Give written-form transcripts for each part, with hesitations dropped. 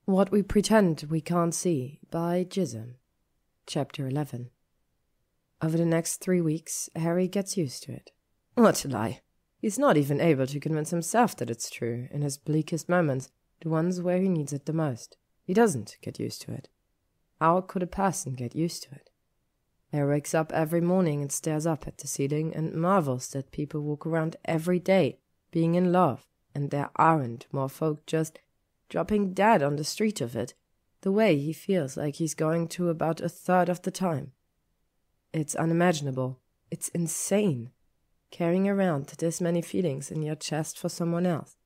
What We Pretend We Can't See by Gyzym. Chapter 11. Over the next 3 weeks, Harry gets used to it. What a lie! He's not even able to convince himself that it's true in his bleakest moments, the ones where he needs it the most. He doesn't get used to it. How could a person get used to it? Harry wakes up every morning and stares up at the ceiling and marvels that people walk around every day being in love, and there aren't more folk just dropping dead on the street of it, the way he feels like he's going to about a third of the time. It's unimaginable. It's insane. Carrying around this many feelings in your chest for someone else.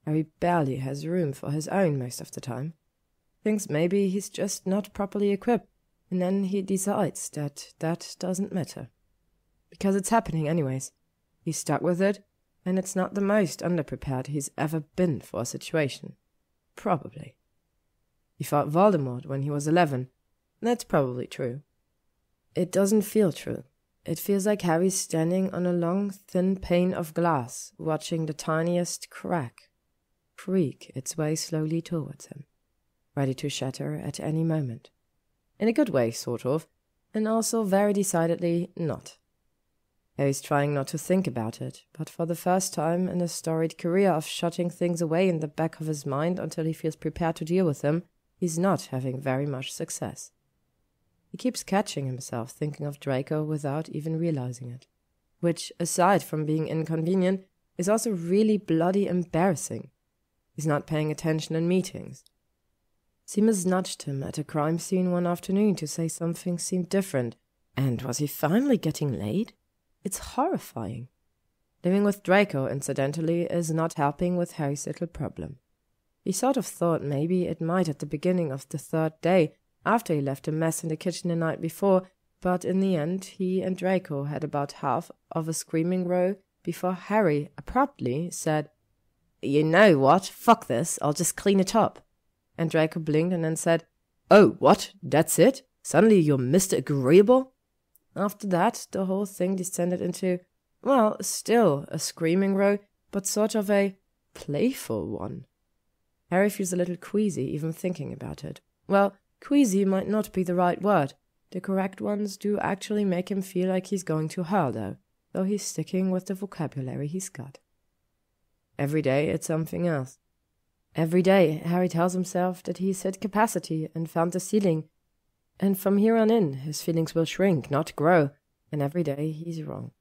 Harry barely has room for his own most of the time. Thinks maybe he's just not properly equipped, and then he decides that that doesn't matter. Because it's happening anyways. He's stuck with it, and it's not the most underprepared he's ever been for a situation. Probably. He fought Voldemort when he was 11. That's probably true. It doesn't feel true. It feels like Harry's standing on a long, thin pane of glass, watching the tiniest crack creak its way slowly towards him, ready to shatter at any moment. In a good way, sort of, and also very decidedly not. Harry's trying not to think about it, but for the first time in his storied career of shutting things away in the back of his mind until he feels prepared to deal with them, he's not having very much success. He keeps catching himself thinking of Draco without even realizing it, which, aside from being inconvenient, is also really bloody embarrassing. He's not paying attention in meetings. Seamus nudged him at a crime scene one afternoon to say something seemed different, and was he finally getting laid? It's horrifying. Living with Draco, incidentally, is not helping with Harry's little problem. He sort of thought maybe it might at the beginning of the 3rd day, after he left a mess in the kitchen the night before, but in the end he and Draco had about half of a screaming row before Harry abruptly said, "You know what? Fuck this, I'll just clean it up." And Draco blinked and then said, "Oh, what? That's it? Suddenly you're Mr. Agreeable?" After that, the whole thing descended into, well, still a screaming row, but sort of a playful one. Harry feels a little queasy even thinking about it. Well, queasy might not be the right word. The correct ones do actually make him feel like he's going to hurl, though he's sticking with the vocabulary he's got. Every day it's something else. Every day Harry tells himself that he's hit capacity and found the ceiling, and from here on in his feelings will shrink, not grow, and every day he's wrong.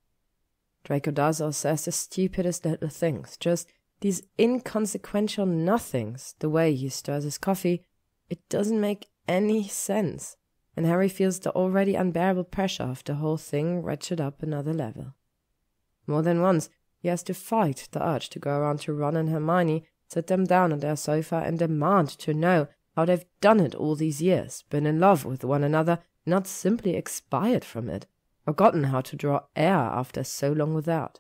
Draco does or says the stupidest little things, just these inconsequential nothings, the way he stirs his coffee. It doesn't make any sense, and Harry feels the already unbearable pressure of the whole thing ratchet up another level. More than once he has to fight the urge to go around to Ron and Hermione, sit them down on their sofa and demand to know how they've done it all these years, been in love with one another, not simply expired from it, forgotten how to draw air after so long without.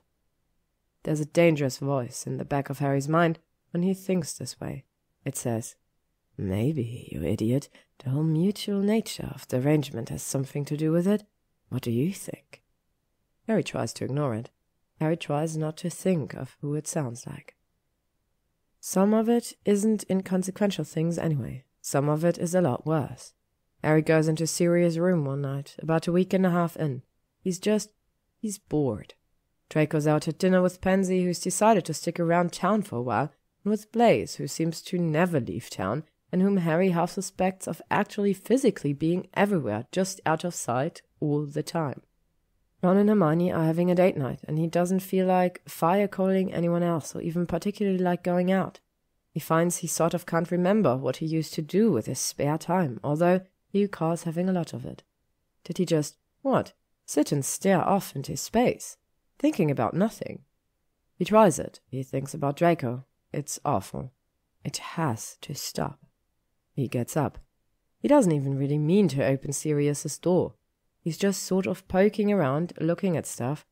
There's a dangerous voice in the back of Harry's mind when he thinks this way. It says, "Maybe, you idiot, the whole mutual nature of the arrangement has something to do with it. What do you think?" Harry tries to ignore it. Harry tries not to think of who it sounds like. Some of it isn't inconsequential things anyway. Some of it is a lot worse. Harry goes into Sirius's room one night, about a week and a half in. He's bored. Draco's out at dinner with Pansy, who's decided to stick around town for a while, and with Blaise, who seems to never leave town, and whom Harry half suspects of actually physically being everywhere, just out of sight, all the time. Ron and Hermione are having a date night, and he doesn't feel like fire-calling anyone else, or even particularly like going out. He finds he sort of can't remember what he used to do with his spare time, although he recalls having a lot of it. Did he just, sit and stare off into space, thinking about nothing? He tries it. He thinks about Draco. It's awful. It has to stop. He gets up. He doesn't even really mean to open Sirius's door. He's just sort of poking around, looking at stuff.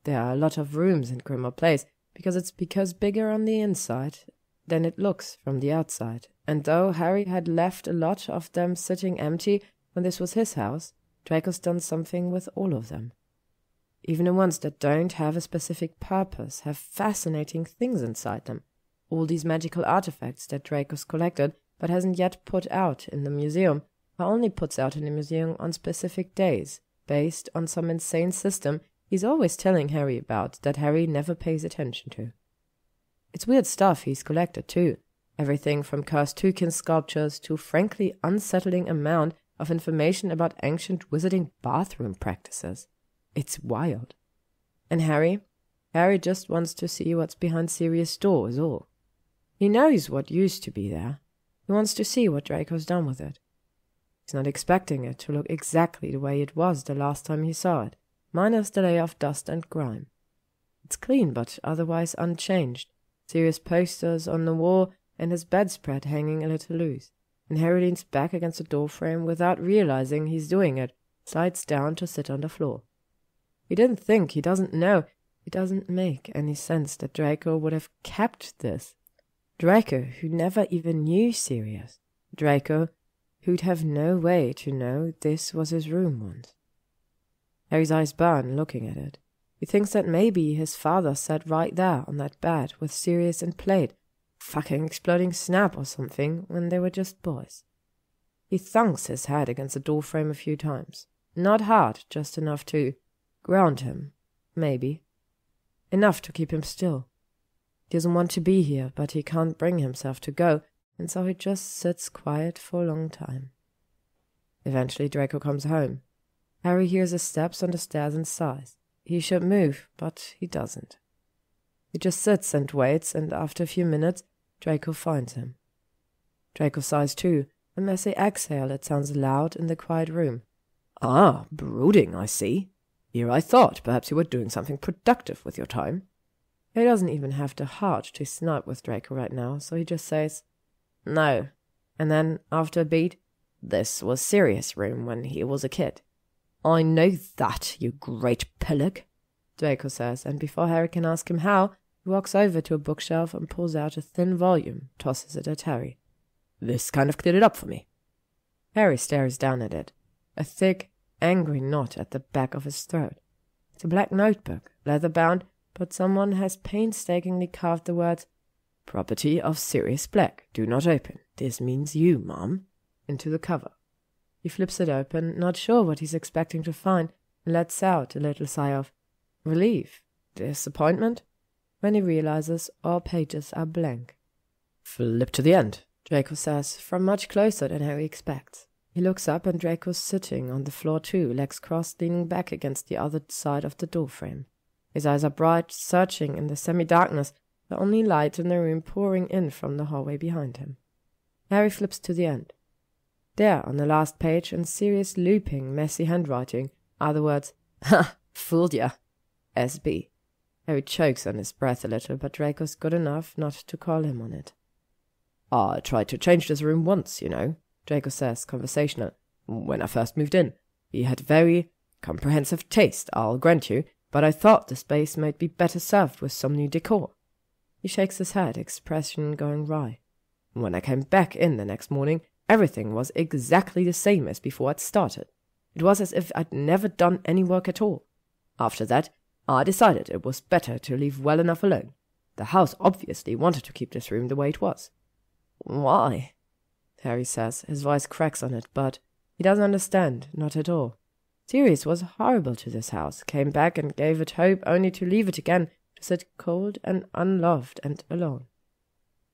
There are a lot of rooms in Grimmauld Place, because it's bigger on the inside than it looks from the outside. And though Harry had left a lot of them sitting empty when this was his house, Draco's done something with all of them. Even the ones that don't have a specific purpose have fascinating things inside them. All these magical artifacts that Draco's collected but hasn't yet put out in the museum, or only puts out in the museum on specific days, based on some insane system he's always telling Harry about that Harry never pays attention to. It's weird stuff he's collected, too. Everything from cursed toucan sculptures to frankly unsettling amount of information about ancient wizarding bathroom practices. It's wild. And Harry just wants to see what's behind Sirius' door is all. He knows what used to be there. He wants to see what Draco's done with it. He's not expecting it to look exactly the way it was the last time he saw it, minus the layer of dust and grime. It's clean but otherwise unchanged. Sirius posters on the wall and his bedspread hanging a little loose, and Harry leans back against the doorframe without realizing he's doing it, slides down to sit on the floor. He didn't think, he doesn't know, it doesn't make any sense that Draco would have kept this. Draco, who never even knew Sirius. Draco, who'd have no way to know this was his room once. Harry's eyes burn looking at it. He thinks that maybe his father sat right there on that bed with Sirius and played fucking exploding Snap or something when they were just boys. He thunks his head against the doorframe a few times. Not hard, just enough to ground him, maybe. Enough to keep him still. He doesn't want to be here, but he can't bring himself to go, and so he just sits quiet for a long time. Eventually Draco comes home. Harry hears his steps on the stairs and sighs. He should move, but he doesn't. He just sits and waits, and after a few minutes, Draco finds him. Draco sighs too, a messy exhale that sounds loud in the quiet room. "Ah, brooding, I see. Here I thought perhaps you were doing something productive with your time." He doesn't even have the heart to snipe with Draco right now, so he just says, "No." And then, after a beat, "This was Sirius' room when he was a kid." "I know that, you great pillock," Draco says, and before Harry can ask him how, he walks over to a bookshelf and pulls out a thin volume, tosses it at Harry. "This kind of cleared it up for me." Harry stares down at it, a thick, angry knot at the back of his throat. It's a black notebook, leather-bound, but someone has painstakingly carved the words, "Property of Sirius Black. Do not open. This means you, Mom," into the cover. He flips it open, not sure what he's expecting to find, and lets out a little sigh of relief, disappointment, when he realizes all pages are blank. "Flip to the end," Draco says, from much closer than Harry expects. He looks up and Draco's sitting on the floor too, legs crossed, leaning back against the other side of the doorframe. His eyes are bright, searching in the semi-darkness, the only light in the room pouring in from the hallway behind him. Harry flips to the end. There, on the last page, in serious looping, messy handwriting, are the words, "Ha! Fooled ya! S.B." Harry chokes on his breath a little, but Draco's good enough not to call him on it. "I tried to change this room once, you know," Draco says, conversational. "When I first moved in. He had very comprehensive taste, I'll grant you, but I thought the space might be better served with some new decor." He shakes his head, expression going wry. "When I came back in the next morning, everything was exactly the same as before I'd started. It was as if I'd never done any work at all. After that, I decided it was better to leave well enough alone. The house obviously wanted to keep this room the way it was." "Why?" Harry says. His voice cracks on it, but he doesn't understand, not at all. Sirius was horrible to this house, came back and gave it hope only to leave it again, to sit cold and unloved and alone.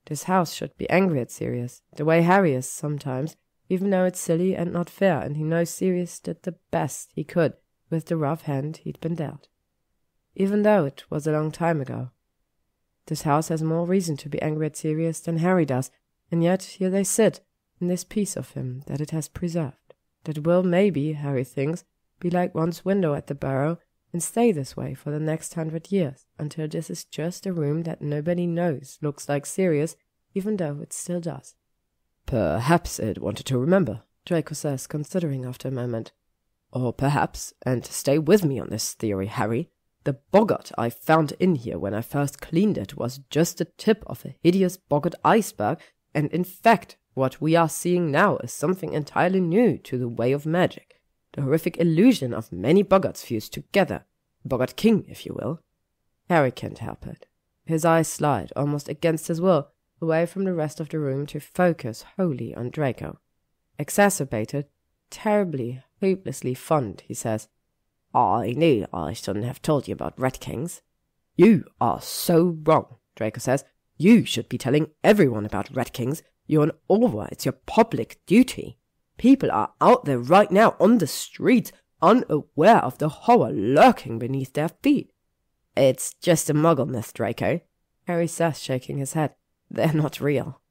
This house should be angry at Sirius, the way Harry is sometimes, even though it's silly and not fair, and he knows Sirius did the best he could with the rough hand he'd been dealt. Even though it was a long time ago. This house has more reason to be angry at Sirius than Harry does, and yet here they sit, in this piece of him that it has preserved, that will maybe, Harry thinks, be like one's window at the Burrow, and stay this way for the next 100 years, until this is just a room that nobody knows looks like Sirius, even though it still does. "Perhaps it wanted to remember," Draco says, considering after a moment. "Or perhaps, and stay with me on this theory, Harry, the boggart I found in here when I first cleaned it was just the tip of a hideous boggart iceberg, and in fact, what we are seeing now is something entirely new to the way of magic. The horrific illusion of many boggarts fused together. Boggart King, if you will." Harry can't help it. His eyes slide, almost against his will, away from the rest of the room to focus wholly on Draco. Exacerbated, terribly, hopelessly fond, he says, "I knew I shouldn't have told you about Red Kings." "You are so wrong," Draco says. "You should be telling everyone about Red Kings. You're an Auror. It's your public duty. People are out there right now on the streets, unaware of the horror lurking beneath their feet." "It's just a muggle myth, Draco," Harry says, shaking his head. "They're not real."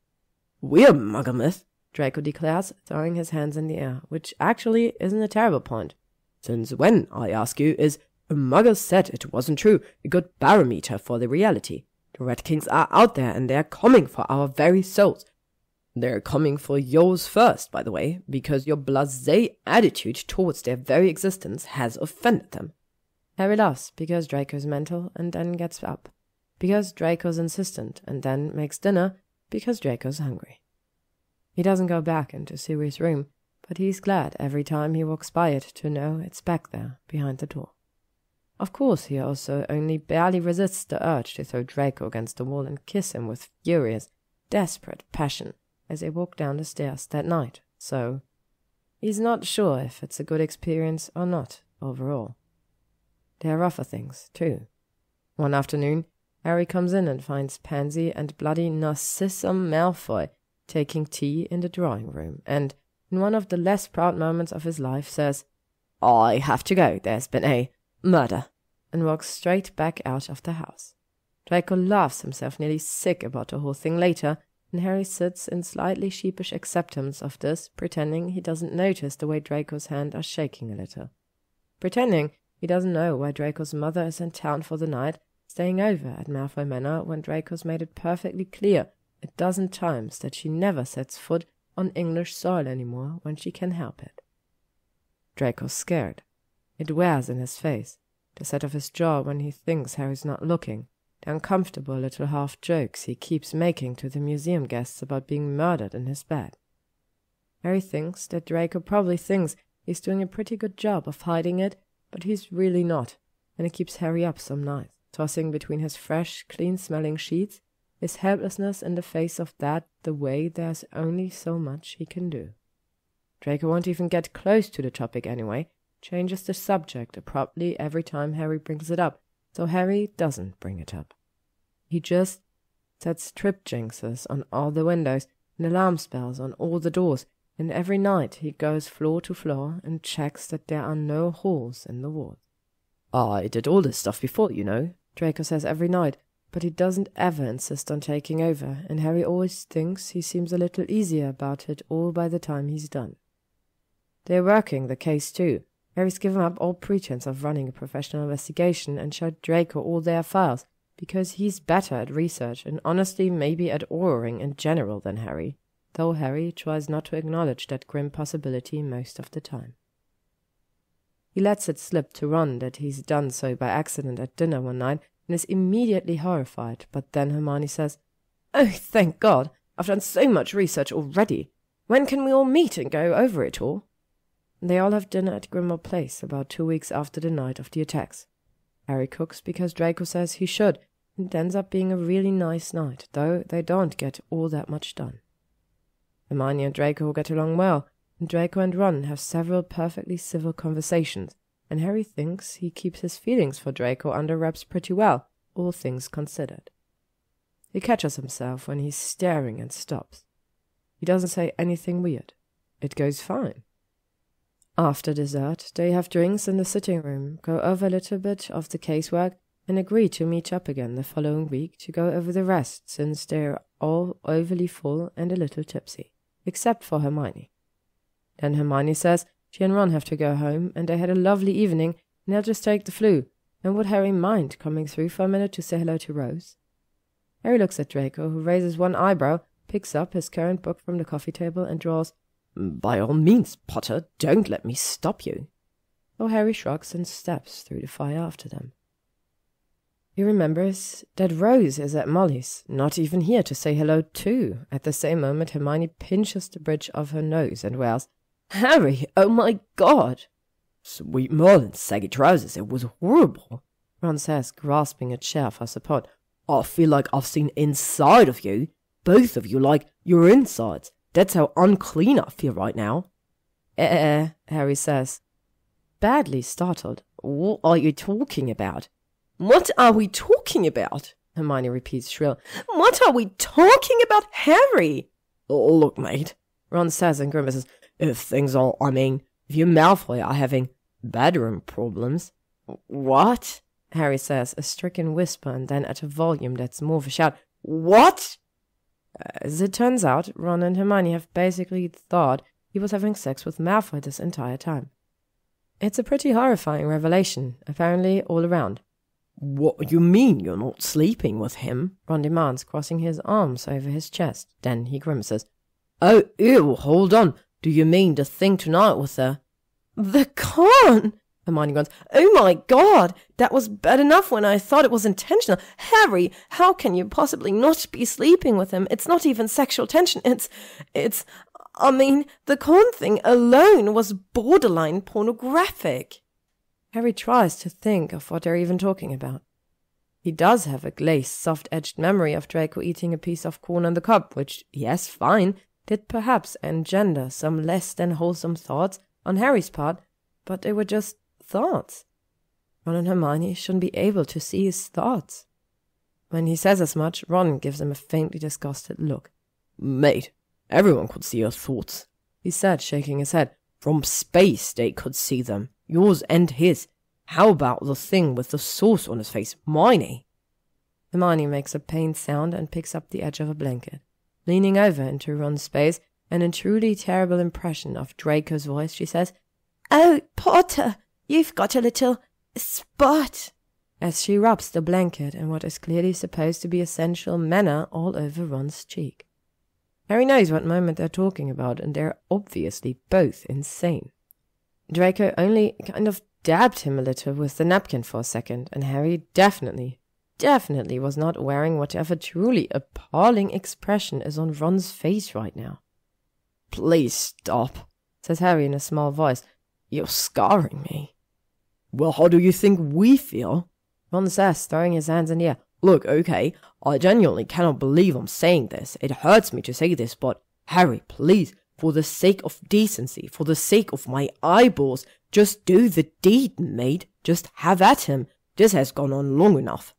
"We're muggle myth," Draco declares, throwing his hands in the air, which actually isn't a terrible point. "Since when, I ask you, is a muggle said it wasn't true a good barometer for the reality? The Red Kings are out there, and they're coming for our very souls. They're coming for yours first, by the way, because your blasé attitude towards their very existence has offended them." Harry laughs, because Draco's mental, and then gets up, because Draco's insistent, and then makes dinner, because Draco's hungry. He doesn't go back into Sirius' room, but he's glad every time he walks by it to know it's back there, behind the door. Of course, he also only barely resists the urge to throw Draco against the wall and kiss him with furious, desperate passion as they walk down the stairs that night, so he's not sure if it's a good experience or not, overall. There are rougher things, too. One afternoon, Harry comes in and finds Pansy and bloody Narcissum Malfoy taking tea in the drawing room, and, in one of the less proud moments of his life, says, "I have to go, there's been a murder," and walks straight back out of the house. Draco laughs himself nearly sick about the whole thing later, and Harry sits in slightly sheepish acceptance of this, pretending he doesn't notice the way Draco's hands are shaking a little. Pretending he doesn't know why Draco's mother is in town for the night, staying over at Malfoy Manor when Draco's made it perfectly clear 12 times that she never sets foot on English soil anymore when she can help it. Draco's scared. It wears in his face, the set of his jaw when he thinks Harry's not looking, the uncomfortable little half-jokes he keeps making to the museum guests about being murdered in his bed. Harry thinks that Draco probably thinks he's doing a pretty good job of hiding it, but he's really not, and it keeps Harry up some nights, tossing between his fresh, clean-smelling sheets, his helplessness in the face of that the way there's only so much he can do. Draco won't even get close to the topic anyway, changes the subject abruptly every time Harry brings it up, so Harry doesn't bring it up. He just sets trip jinxes on all the windows and alarm spells on all the doors, and every night he goes floor to floor and checks that there are no holes in the walls. "I did all this stuff before, you know," Draco says every night, but he doesn't ever insist on taking over, and Harry always thinks he seems a little easier about it all by the time he's done. They're working the case too. Harry's given up all pretense of running a professional investigation and showed Draco all their files, because he's better at research and honestly maybe at Auroring in general than Harry, though Harry tries not to acknowledge that grim possibility most of the time. He lets it slip to Ron that he's done so by accident at dinner one night and is immediately horrified, but then Hermione says, "Oh, thank God, I've done so much research already. When can we all meet and go over it all?" They all have dinner at Grimmauld Place about 2 weeks after the night of the attacks. Harry cooks because Draco says he should, and it ends up being a really nice night, though they don't get all that much done. Hermione and Draco get along well, and Draco and Ron have several perfectly civil conversations, and Harry thinks he keeps his feelings for Draco under wraps pretty well, all things considered. He catches himself when he's staring and stops. He doesn't say anything weird. It goes fine. After dessert, they have drinks in the sitting room, go over a little bit of the casework, and agree to meet up again the following week to go over the rest, since they're all overly full and a little tipsy, except for Hermione. Then Hermione says she and Ron have to go home, and they had a lovely evening, and they'll just take the flu, and would Harry mind coming through for a minute to say hello to Rose? Harry looks at Draco, who raises one eyebrow, picks up his current book from the coffee table, and draws, "By all means, Potter, don't let me stop you." So Harry shrugs and steps through the fire after them. He remembers that Rose is at Molly's, not even here to say hello too. At the same moment, Hermione pinches the bridge of her nose and wails, "Harry, oh my God!" "Sweet Merlin's saggy trousers, it was horrible," Ron says, grasping a chair for support. "I feel like I've seen inside of you. both of you, like your insides. That's how unclean I feel right now. Harry says, badly startled. What are you talking about? What are we talking about? Hermione repeats shrill. What are we talking about, Harry? Oh, look, mate, Ron says and grimaces. If you Malfoy are having bedroom problems. What? Harry says, a stricken whisper, and then at a volume that's more of a shout. What? As it turns out, Ron and Hermione have basically thought he was having sex with Malfoy this entire time. It's a pretty horrifying revelation, apparently all around. What you mean you're not sleeping with him? Ron demands, crossing his arms over his chest. Then he grimaces. Oh, ew, hold on. Do you mean the thing tonight with the con? Hermione grunts. Oh my god, that was bad enough when I thought it was intentional. Harry, how can you possibly not be sleeping with him? It's not even sexual tension. The con thing alone was borderline pornographic. Harry tries to think of what they're even talking about. He does have a glazed, soft-edged memory of Draco eating a piece of corn on the cob, which, yes, fine, did perhaps engender some less than wholesome thoughts on Harry's part, but they were just thoughts. Ron and Hermione shouldn't be able to see his thoughts. When he says as much, Ron gives him a faintly disgusted look. Mate, everyone could see your thoughts, he said, shaking his head. From space they could see them, yours and his. How about the thing with the sauce on his face, Miney? Hermione makes a pained sound and picks up the edge of a blanket. Leaning over into Ron's space, and in truly terrible impression of Draco's voice, she says, Oh, Potter, you've got a little spot, as she rubs the blanket in what is clearly supposed to be a sensual manner all over Ron's cheek. Harry knows what moment they're talking about, and they're obviously both insane. Draco only kind of dabbed him a little with the napkin for a second, and Harry definitely was not wearing whatever truly appalling expression is on Ron's face right now. Please stop, says Harry in a small voice. You're scarring me. Well, how do you think we feel? Ron says, throwing his hands in the air. Look, okay, I genuinely cannot believe I'm saying this. It hurts me to say this, but Harry, please, for the sake of decency, for the sake of my eyeballs, just do the deed, mate. Just have at him. This has gone on long enough.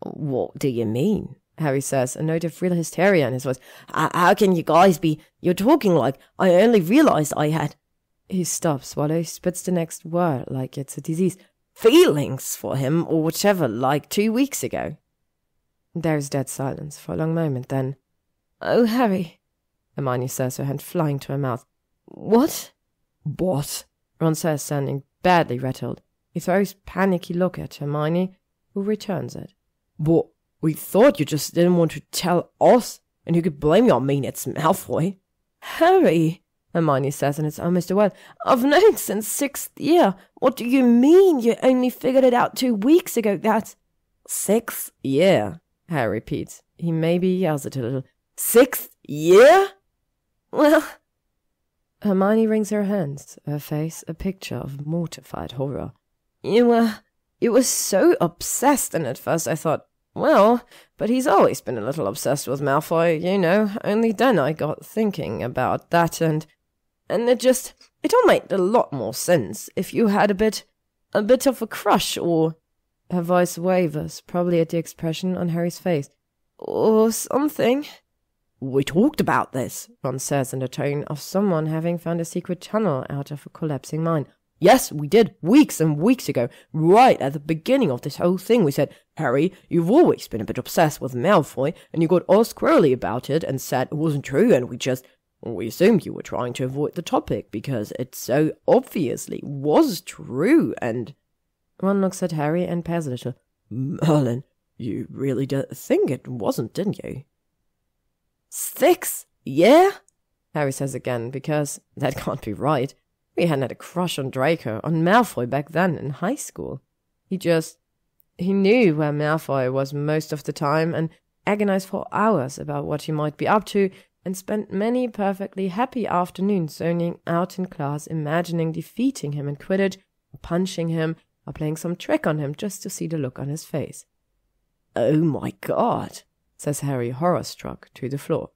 What do you mean? Harry says, a note of real hysteria in his voice. How can you guys be? You're talking like I only realized I had. He stops while he spits the next word like it's a disease. Feelings for him or whatever, like 2 weeks ago. There's dead silence for a long moment, then. Oh, Harry, Hermione says, her hand flying to her mouth. What? What? Ron says, sounding badly rattled. He throws a panicky look at Hermione, who returns it. What? We thought you just didn't want to tell us, and you could blame your mean it's Malfoy. Harry, Hermione says, and it's almost a wail. I've known since 6th year. What do you mean you only figured it out 2 weeks ago? That's 6th year, Harry repeats. He maybe yells it a little. 6th year? Well... Hermione wrings her hands, her face a picture of mortified horror. You were so obsessed, and at first I thought, well, but he's always been a little obsessed with Malfoy, you know. Only then I got thinking about that, and it all made a lot more sense if you had a bit of a crush, or... Her voice wavers, probably at the expression on Harry's face. Or something. We talked about this, Ron says in the tone of someone having found a secret tunnel out of a collapsing mine. Yes, we did, weeks and weeks ago, right at the beginning of this whole thing. We said, Harry, you've always been a bit obsessed with Malfoy, and you got all squirrely about it and said it wasn't true, and we assumed you were trying to avoid the topic because it so obviously was true, and... Ron looks at Harry and pairs a little. Merlin, you really did think it wasn't, didn't you? 6 year? Harry says again, because that can't be right. We hadn't had a crush on Draco, on Malfoy back then in high school. He knew where Malfoy was most of the time and agonized for hours about what he might be up to, and spent many perfectly happy afternoons zoning out in class, imagining defeating him in Quidditch, or punching him, or playing some trick on him just to see the look on his face. Oh my God, says Harry, horror-struck, to the floor.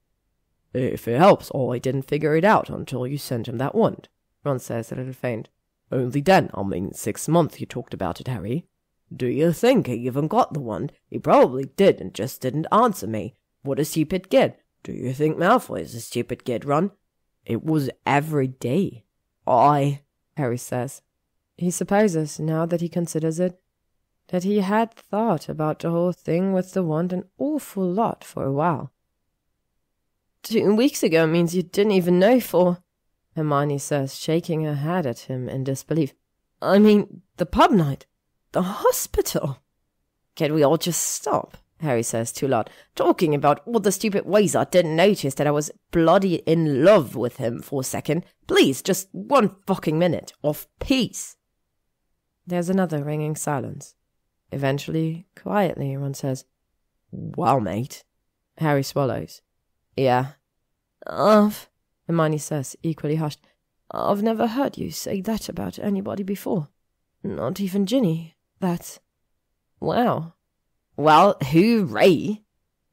If it helps, I didn't figure it out until you sent him that wand, Ron says, a little faint. Only then, 6 months you talked about it, Harry. Do you think he even got the wand? He probably did and just didn't answer me. What a stupid kid. Do you think Malfoy is a stupid kid, Ron? It was every day. Harry says. He supposes, now that he considers it, that he had thought about the whole thing with the wand an awful lot for a while. 2 weeks ago means you didn't even know for... Hermione says, shaking her head at him in disbelief. I mean, the pub night. The hospital. Can we all just stop? Harry says too loud, talking about all the stupid ways I didn't notice that I was bloody in love with him for a second. Please, just 1 fucking minute of peace. There's another ringing silence. Eventually, quietly, Ron says, Well, mate. Harry swallows. Yeah. Hermione says, equally hushed, I've never heard you say that about anybody before. Not even Ginny. That's... Wow. Well, hooray!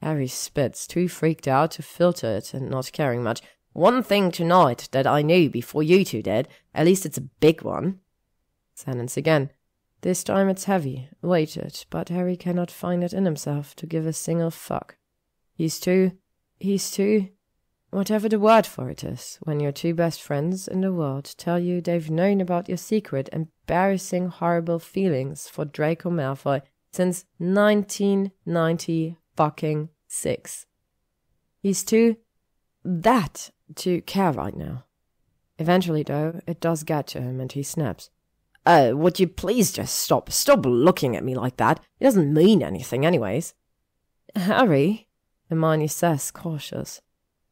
Harry spits, too freaked out to filter it and not caring much. One thing tonight that I knew before you two did. At least it's a big one. Silence again. This time it's heavy, weighted, but Harry cannot find it in himself to give a single fuck. He's too... Whatever the word for it is, when your 2 best friends in the world tell you they've known about your secret, embarrassing, horrible feelings for Draco Malfoy since 1996. He's too... that to care right now. Eventually, though, it does get to him and he snaps. Would you please just stop? Stop looking at me like that. It doesn't mean anything anyways. Harry, Hermione says, cautious.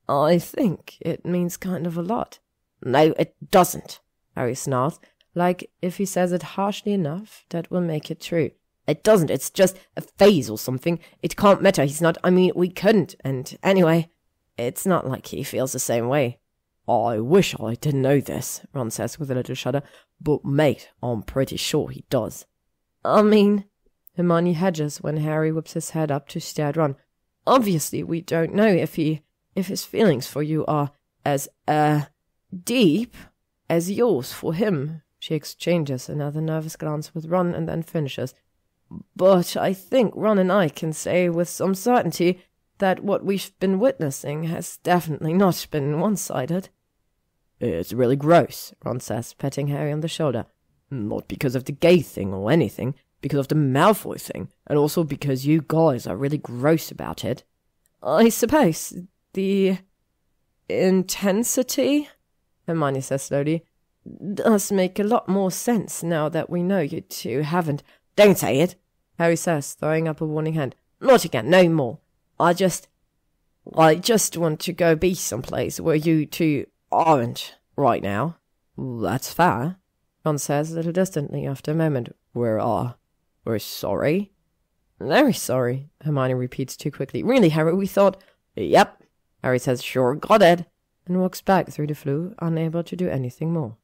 I think it means kind of a lot. No, it doesn't, Harry snarls, like if he says it harshly enough, that will make it true. It doesn't, it's just a phase or something. It can't matter, he's not, we couldn't, and anyway, it's not like he feels the same way. I wish I didn't know this, Ron says with a little shudder, but mate, I'm pretty sure he does. Hermione hedges when Harry whips his head up to stare at Ron. Obviously, we don't know if his feelings for you are as, deep as yours for him. She exchanges another nervous glance with Ron and then finishes. But I think Ron and I can say with some certainty that what we've been witnessing has definitely not been one-sided. It's really gross, Ron says, patting Harry on the shoulder. Not because of the gay thing or anything, because of the Malfoy thing, and also because you guys are really gross about it. I suppose the intensity, Hermione says slowly, does make a lot more sense now that we know you two haven't. Don't say it, Harry says, throwing up a warning hand. Not again, no more. I just want to go be someplace where you two aren't right now. That's fair, Ron says a little distantly after a moment. We're sorry. Very sorry, Hermione repeats too quickly. Really, Harry, we thought... Yep, Harry says, sure, got it, and walks back through the flue, unable to do anything more.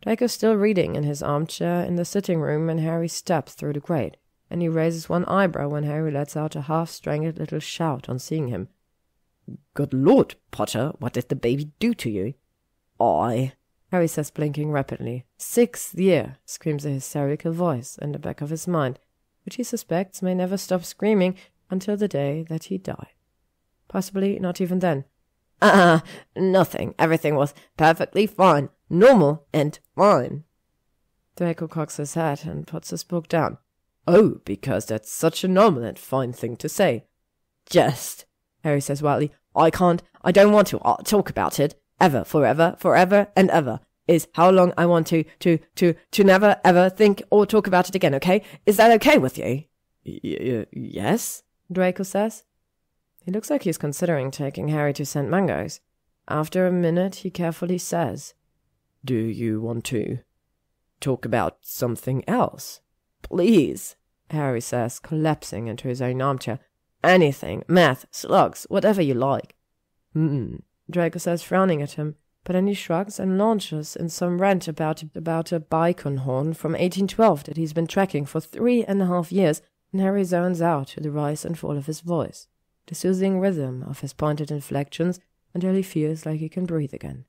Draco's still reading in his armchair in the sitting room, and Harry steps through the grate, and he raises one eyebrow when Harry lets out a half-strangled little shout on seeing him. Good Lord, Potter, what did the baby do to you? Harry says, blinking rapidly. 6th year, screams a hysterical voice in the back of his mind, which he suspects may never stop screaming until the day that he died. Possibly not even then. Nothing. Everything was perfectly fine, normal and fine. Draco cocks his head and puts his book down. Oh, because that's such a normal and fine thing to say. Just, Harry says wildly, I don't want to talk about it. Ever, forever and ever is how long I want to never ever think or talk about it again, okay? Is that okay with you? Yes, Draco says. He looks like he's considering taking Harry to St. Mungo's. After a minute, he carefully says, Do you want to talk about something else? Please, Harry says, collapsing into his own armchair. Anything, math, slugs, whatever you like. Draco says, frowning at him, but then he shrugs and launches in some rant about a bicon horn from 1812 that he's been tracking for 3.5 years, and Harry zones out to the rise and fall of his voice. the soothing rhythm of his pointed inflections, until he feels like he can breathe again.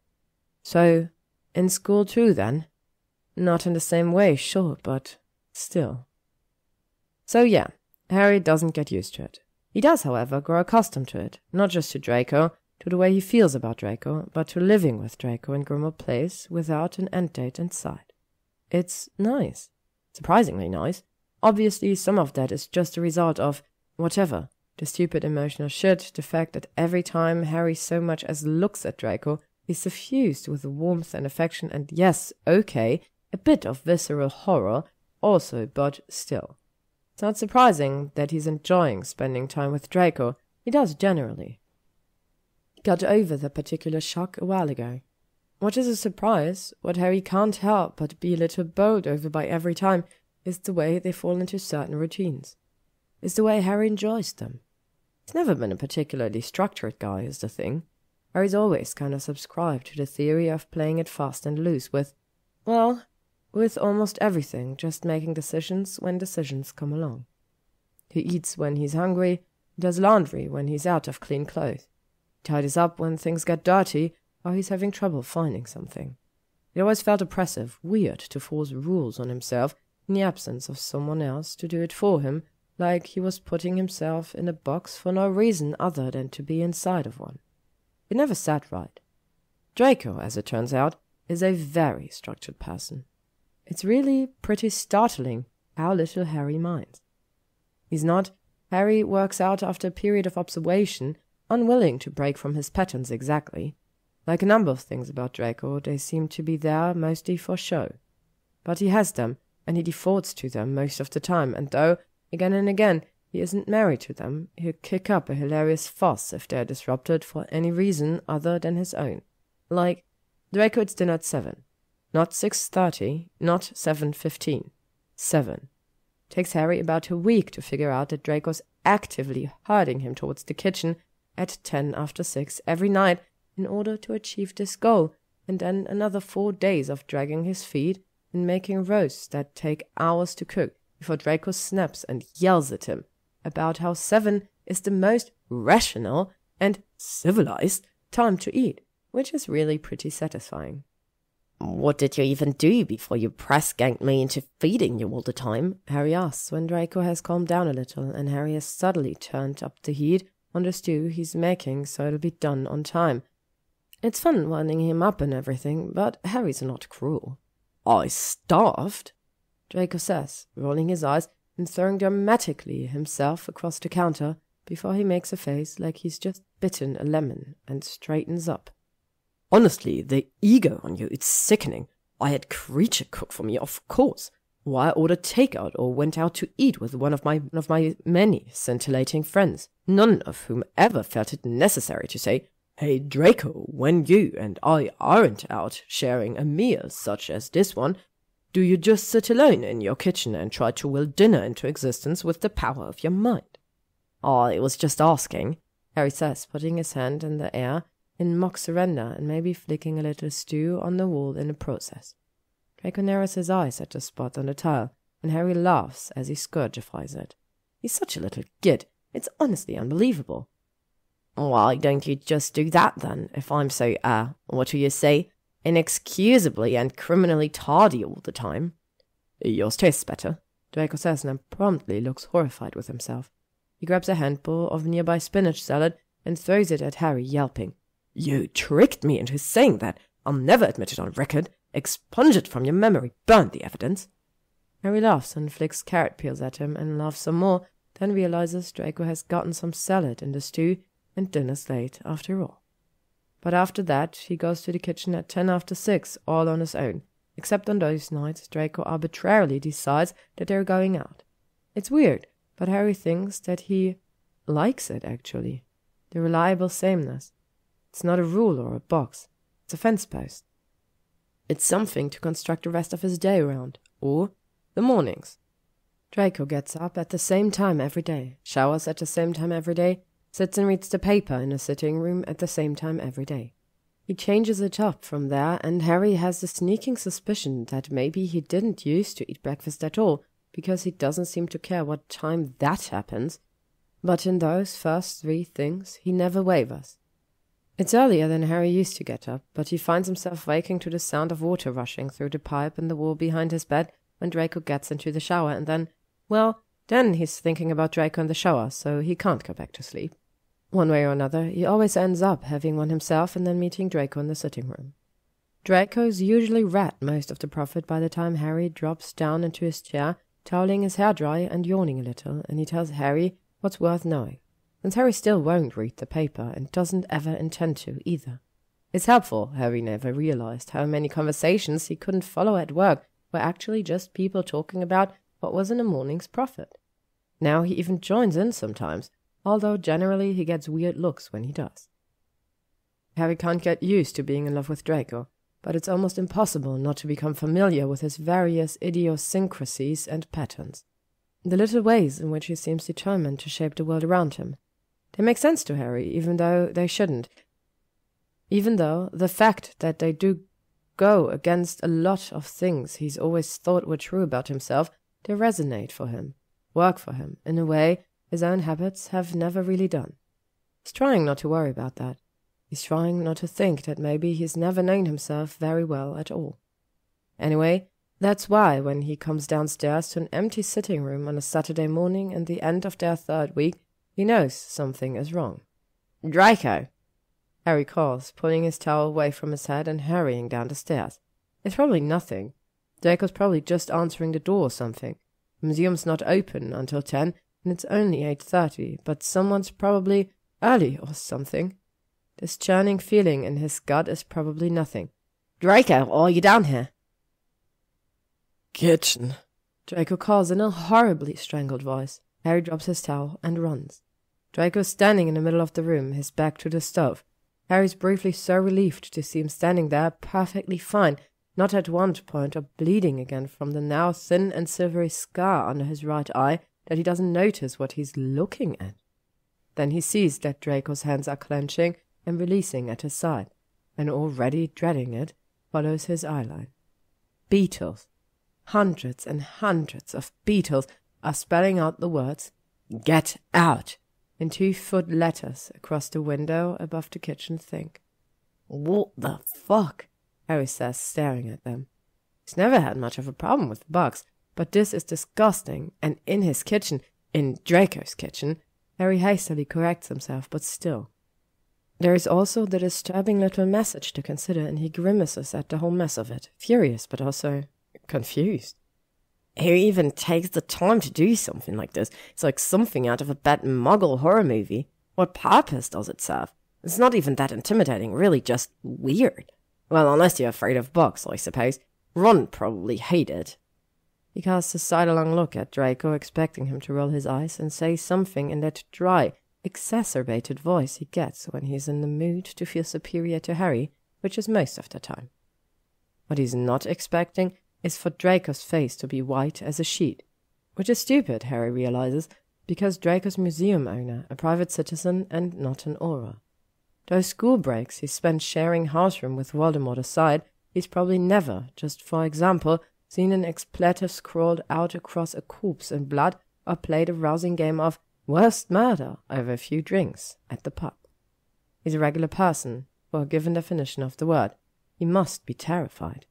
So, in school too, then? Not in the same way, sure, but still. So yeah, Harry doesn't get used to it. He does, however, grow accustomed to it, not just to Draco, to the way he feels about Draco, but to living with Draco in Grimmauld Place without an end date in sight. It's nice. Surprisingly nice. Obviously, some of that is just a result of whatever. The stupid emotional shit, the fact that every time Harry so much as looks at Draco, he's suffused with warmth and affection and yes, okay, a bit of visceral horror also, but still. It's not surprising that he's enjoying spending time with Draco. He does generally. He got over the particular shock a while ago. What is a surprise, what Harry can't help but be a little bowled over by every time, is the way they fall into certain routines. Is the way Harry enjoys them. He's never been a particularly structured guy, is the thing. Harry's always kind of subscribed to the theory of playing it fast and loose with almost everything, just making decisions when decisions come along. He eats when he's hungry, he does laundry when he's out of clean clothes. He tidies up when things get dirty, or he's having trouble finding something. It always felt oppressive, weird to force rules on himself in the absence of someone else to do it for him, like he was putting himself in a box for no reason other than to be inside of one. It never sat right. Draco, as it turns out, is a very structured person. It's really pretty startling how little Harry minds. He's not. Harry works out after a period of observation, unwilling to break from his patterns exactly. Like a number of things about Draco, they seem to be there mostly for show. But he has them, and he defaults to them most of the time, and though, again and again, he isn't married to them, he'll kick up a hilarious fuss if they're disrupted for any reason other than his own. Like, Draco eats dinner at 7. Not 6:30, not 7:15. 7. Takes Harry about a week to figure out that Draco's actively herding him towards the kitchen at 6 every night in order to achieve this goal, and then another 4 days of dragging his feet and making roasts that take hours to cook before Draco snaps and yells at him about how 7 is the most rational and civilized time to eat, which is really pretty satisfying. What did you even do before you press-ganged me into feeding you all the time? Harry asks when Draco has calmed down a little and Harry has subtly turned up the heat on the stew he's making so it'll be done on time. It's fun winding him up and everything, but Harry's not cruel. I starved, Draco says, rolling his eyes and throwing dramatically himself across the counter before he makes a face like he's just bitten a lemon and straightens up. Honestly, the ego on you, it's sickening. I had Creature cook for me, of course. Why ordered takeout or went out to eat with one of my many scintillating friends, none of whom ever felt it necessary to say, "Hey, Draco, when you and I aren't out sharing a meal such as this one, do you just sit alone in your kitchen and try to will dinner into existence with the power of your mind?" I was just asking, Harry says, putting his hand in the air in mock surrender and maybe flicking a little stew on the wall in the process. Draco narrows his eyes at the spot on the tile, and Harry laughs as he scourgifies it. He's such a little git, it's honestly unbelievable. Why don't you just do that then, if I'm so, what do you say, inexcusably and criminally tardy all the time? Yours tastes better, Draco says, and promptly looks horrified with himself. He grabs a handful of nearby spinach salad and throws it at Harry, yelping. You tricked me into saying that. I'll never admit it on record. Expunge it from your memory. Burn the evidence. Harry laughs and flicks carrot peels at him and laughs some more, then realizes Draco has gotten some salad in the stew and dinner's late after all. But after that, he goes to the kitchen at 6 all on his own, except on those nights Draco arbitrarily decides that they're going out. It's weird, but Harry thinks that he likes it, actually. The reliable sameness. It's not a rule or a box. It's a fence post. It's something to construct the rest of his day around, or the mornings. Draco gets up at the same time every day, showers at the same time every day, sits and reads the paper in the sitting room at the same time every day. He changes it up from there, and Harry has the sneaking suspicion that maybe he didn't used to eat breakfast at all, because he doesn't seem to care what time that happens. But in those first 3 things, he never wavers. It's earlier than Harry used to get up, but he finds himself waking to the sound of water rushing through the pipe in the wall behind his bed when Draco gets into the shower, and then he's thinking about Draco in the shower, so he can't go back to sleep. One way or another, he always ends up having one himself and then meeting Draco in the sitting room. Draco's usually read most of the prophet by the time Harry drops down into his chair, toweling his hair dry and yawning a little, and he tells Harry what's worth knowing, since Harry still won't read the paper and doesn't ever intend to either. It's helpful Harry never realized how many conversations he couldn't follow at work were actually just people talking about what was in the morning's prophet. Now he even joins in sometimes, although generally he gets weird looks when he does. Harry can't get used to being in love with Draco, but it's almost impossible not to become familiar with his various idiosyncrasies and patterns. The little ways in which he seems determined to shape the world around him. They make sense to Harry, even though they shouldn't. Even though the fact that they do go against a lot of things he's always thought were true about himself, they resonate for him, work for him, in a way his own habits have never really done. He's trying not to worry about that. He's trying not to think that maybe he's never known himself very well at all. Anyway, that's why when he comes downstairs to an empty sitting room on a Saturday morning and the end of their 3rd week, he knows something is wrong. "Draco!" Harry calls, pulling his towel away from his head and hurrying down the stairs. It's probably nothing. Draco's probably just answering the door or something. The museum's not open until 10, and it's only 8:30, but someone's probably early or something. This churning feeling in his gut is probably nothing. "Draco, are you down here?" "Kitchen," Draco calls in a horribly strangled voice. Harry drops his towel and runs. Draco's standing in the middle of the room, his back to the stove. Harry's briefly so relieved to see him standing there perfectly fine, not at one point or bleeding again from the now thin and silvery scar under his right eye, that he doesn't notice what he's looking at. Then he sees that Draco's hands are clenching and releasing at his side, and already dreading it, follows his eyeline. Beetles, hundreds and hundreds of beetles, are spelling out the words, "Get out!" in 2-foot letters across the window above the kitchen sink. "What the fuck?" Harry says, staring at them. He's never had much of a problem with bugs, but this is disgusting, and in his kitchen, in Draco's kitchen, Harry hastily corrects himself, but still. There is also the disturbing little message to consider, and he grimaces at the whole mess of it, furious but also confused. Who even takes the time to do something like this? It's like something out of a bad Muggle horror movie. What purpose does it serve? It's not even that intimidating, really just weird. Well, unless you're afraid of bugs, I suppose. Ron probably hated it. He casts a sidelong look at Draco, expecting him to roll his eyes and say something in that dry, exacerbated voice he gets when he's in the mood to feel superior to Harry, which is most of the time. What he's not expecting is for Draco's face to be white as a sheet, which is stupid, Harry realizes, because Draco's museum owner, a private citizen and not an Auror. Those school breaks he spent sharing house room with Voldemort aside, he's probably never, just for example, seen an expletive scrawled out across a corpse in blood or played a rousing game of worst murder over a few drinks at the pub. He's a regular person, for a given definition of the word. He must be terrified.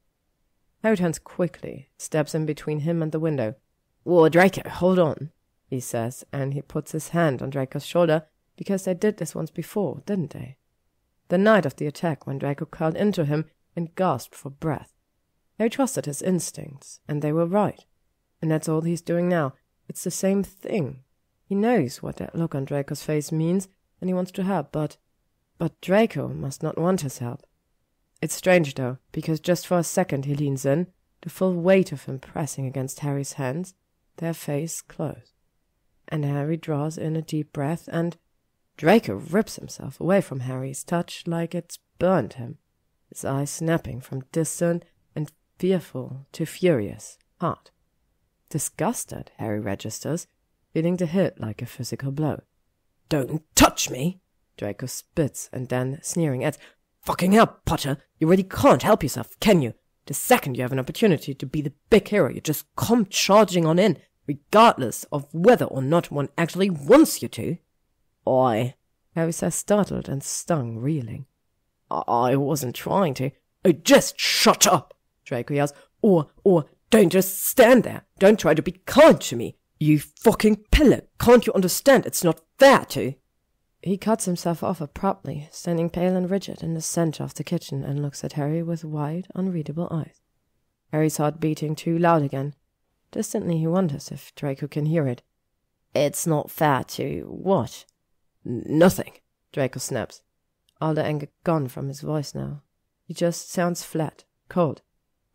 Harry turns quickly, steps in between him and the window. "Whoa, Draco, hold on," he says, and he puts his hand on Draco's shoulder, because they did this once before, didn't they? The night of the attack, when Draco curled into him and gasped for breath. Harry trusted his instincts, and they were right. And that's all he's doing now. It's the same thing. He knows what that look on Draco's face means, and he wants to help, but Draco must not want his help. It's strange, though, because just for a second he leans in, the full weight of him pressing against Harry's hands, their face closed. And Harry draws in a deep breath, and Draco rips himself away from Harry's touch like it's burned him, his eyes snapping from distant and fearful to furious heart. Disgusted, Harry registers, feeling the hit like a physical blow. "Don't touch me!" Draco spits, and then, sneering at, "Fucking hell, Potter, you really can't help yourself, can you? The second you have an opportunity to be the big hero, you just come charging on in. regardless of whether or not one actually wants you to. Harry says, startled and stung, reeling. I wasn't trying to. Oh, just shut up, Draco yells. Or don't just stand there. Don't try to be kind to me. You fucking pillar. Can't you understand? It's not fair to. He cuts himself off abruptly, standing pale and rigid in the center of the kitchen, and looks at Harry with wide, unreadable eyes. Harry's heart beating too loud again. Distantly he wonders if Draco can hear it. It's not fair to what? Nothing, Draco snaps. All the anger gone from his voice now. He just sounds flat, cold.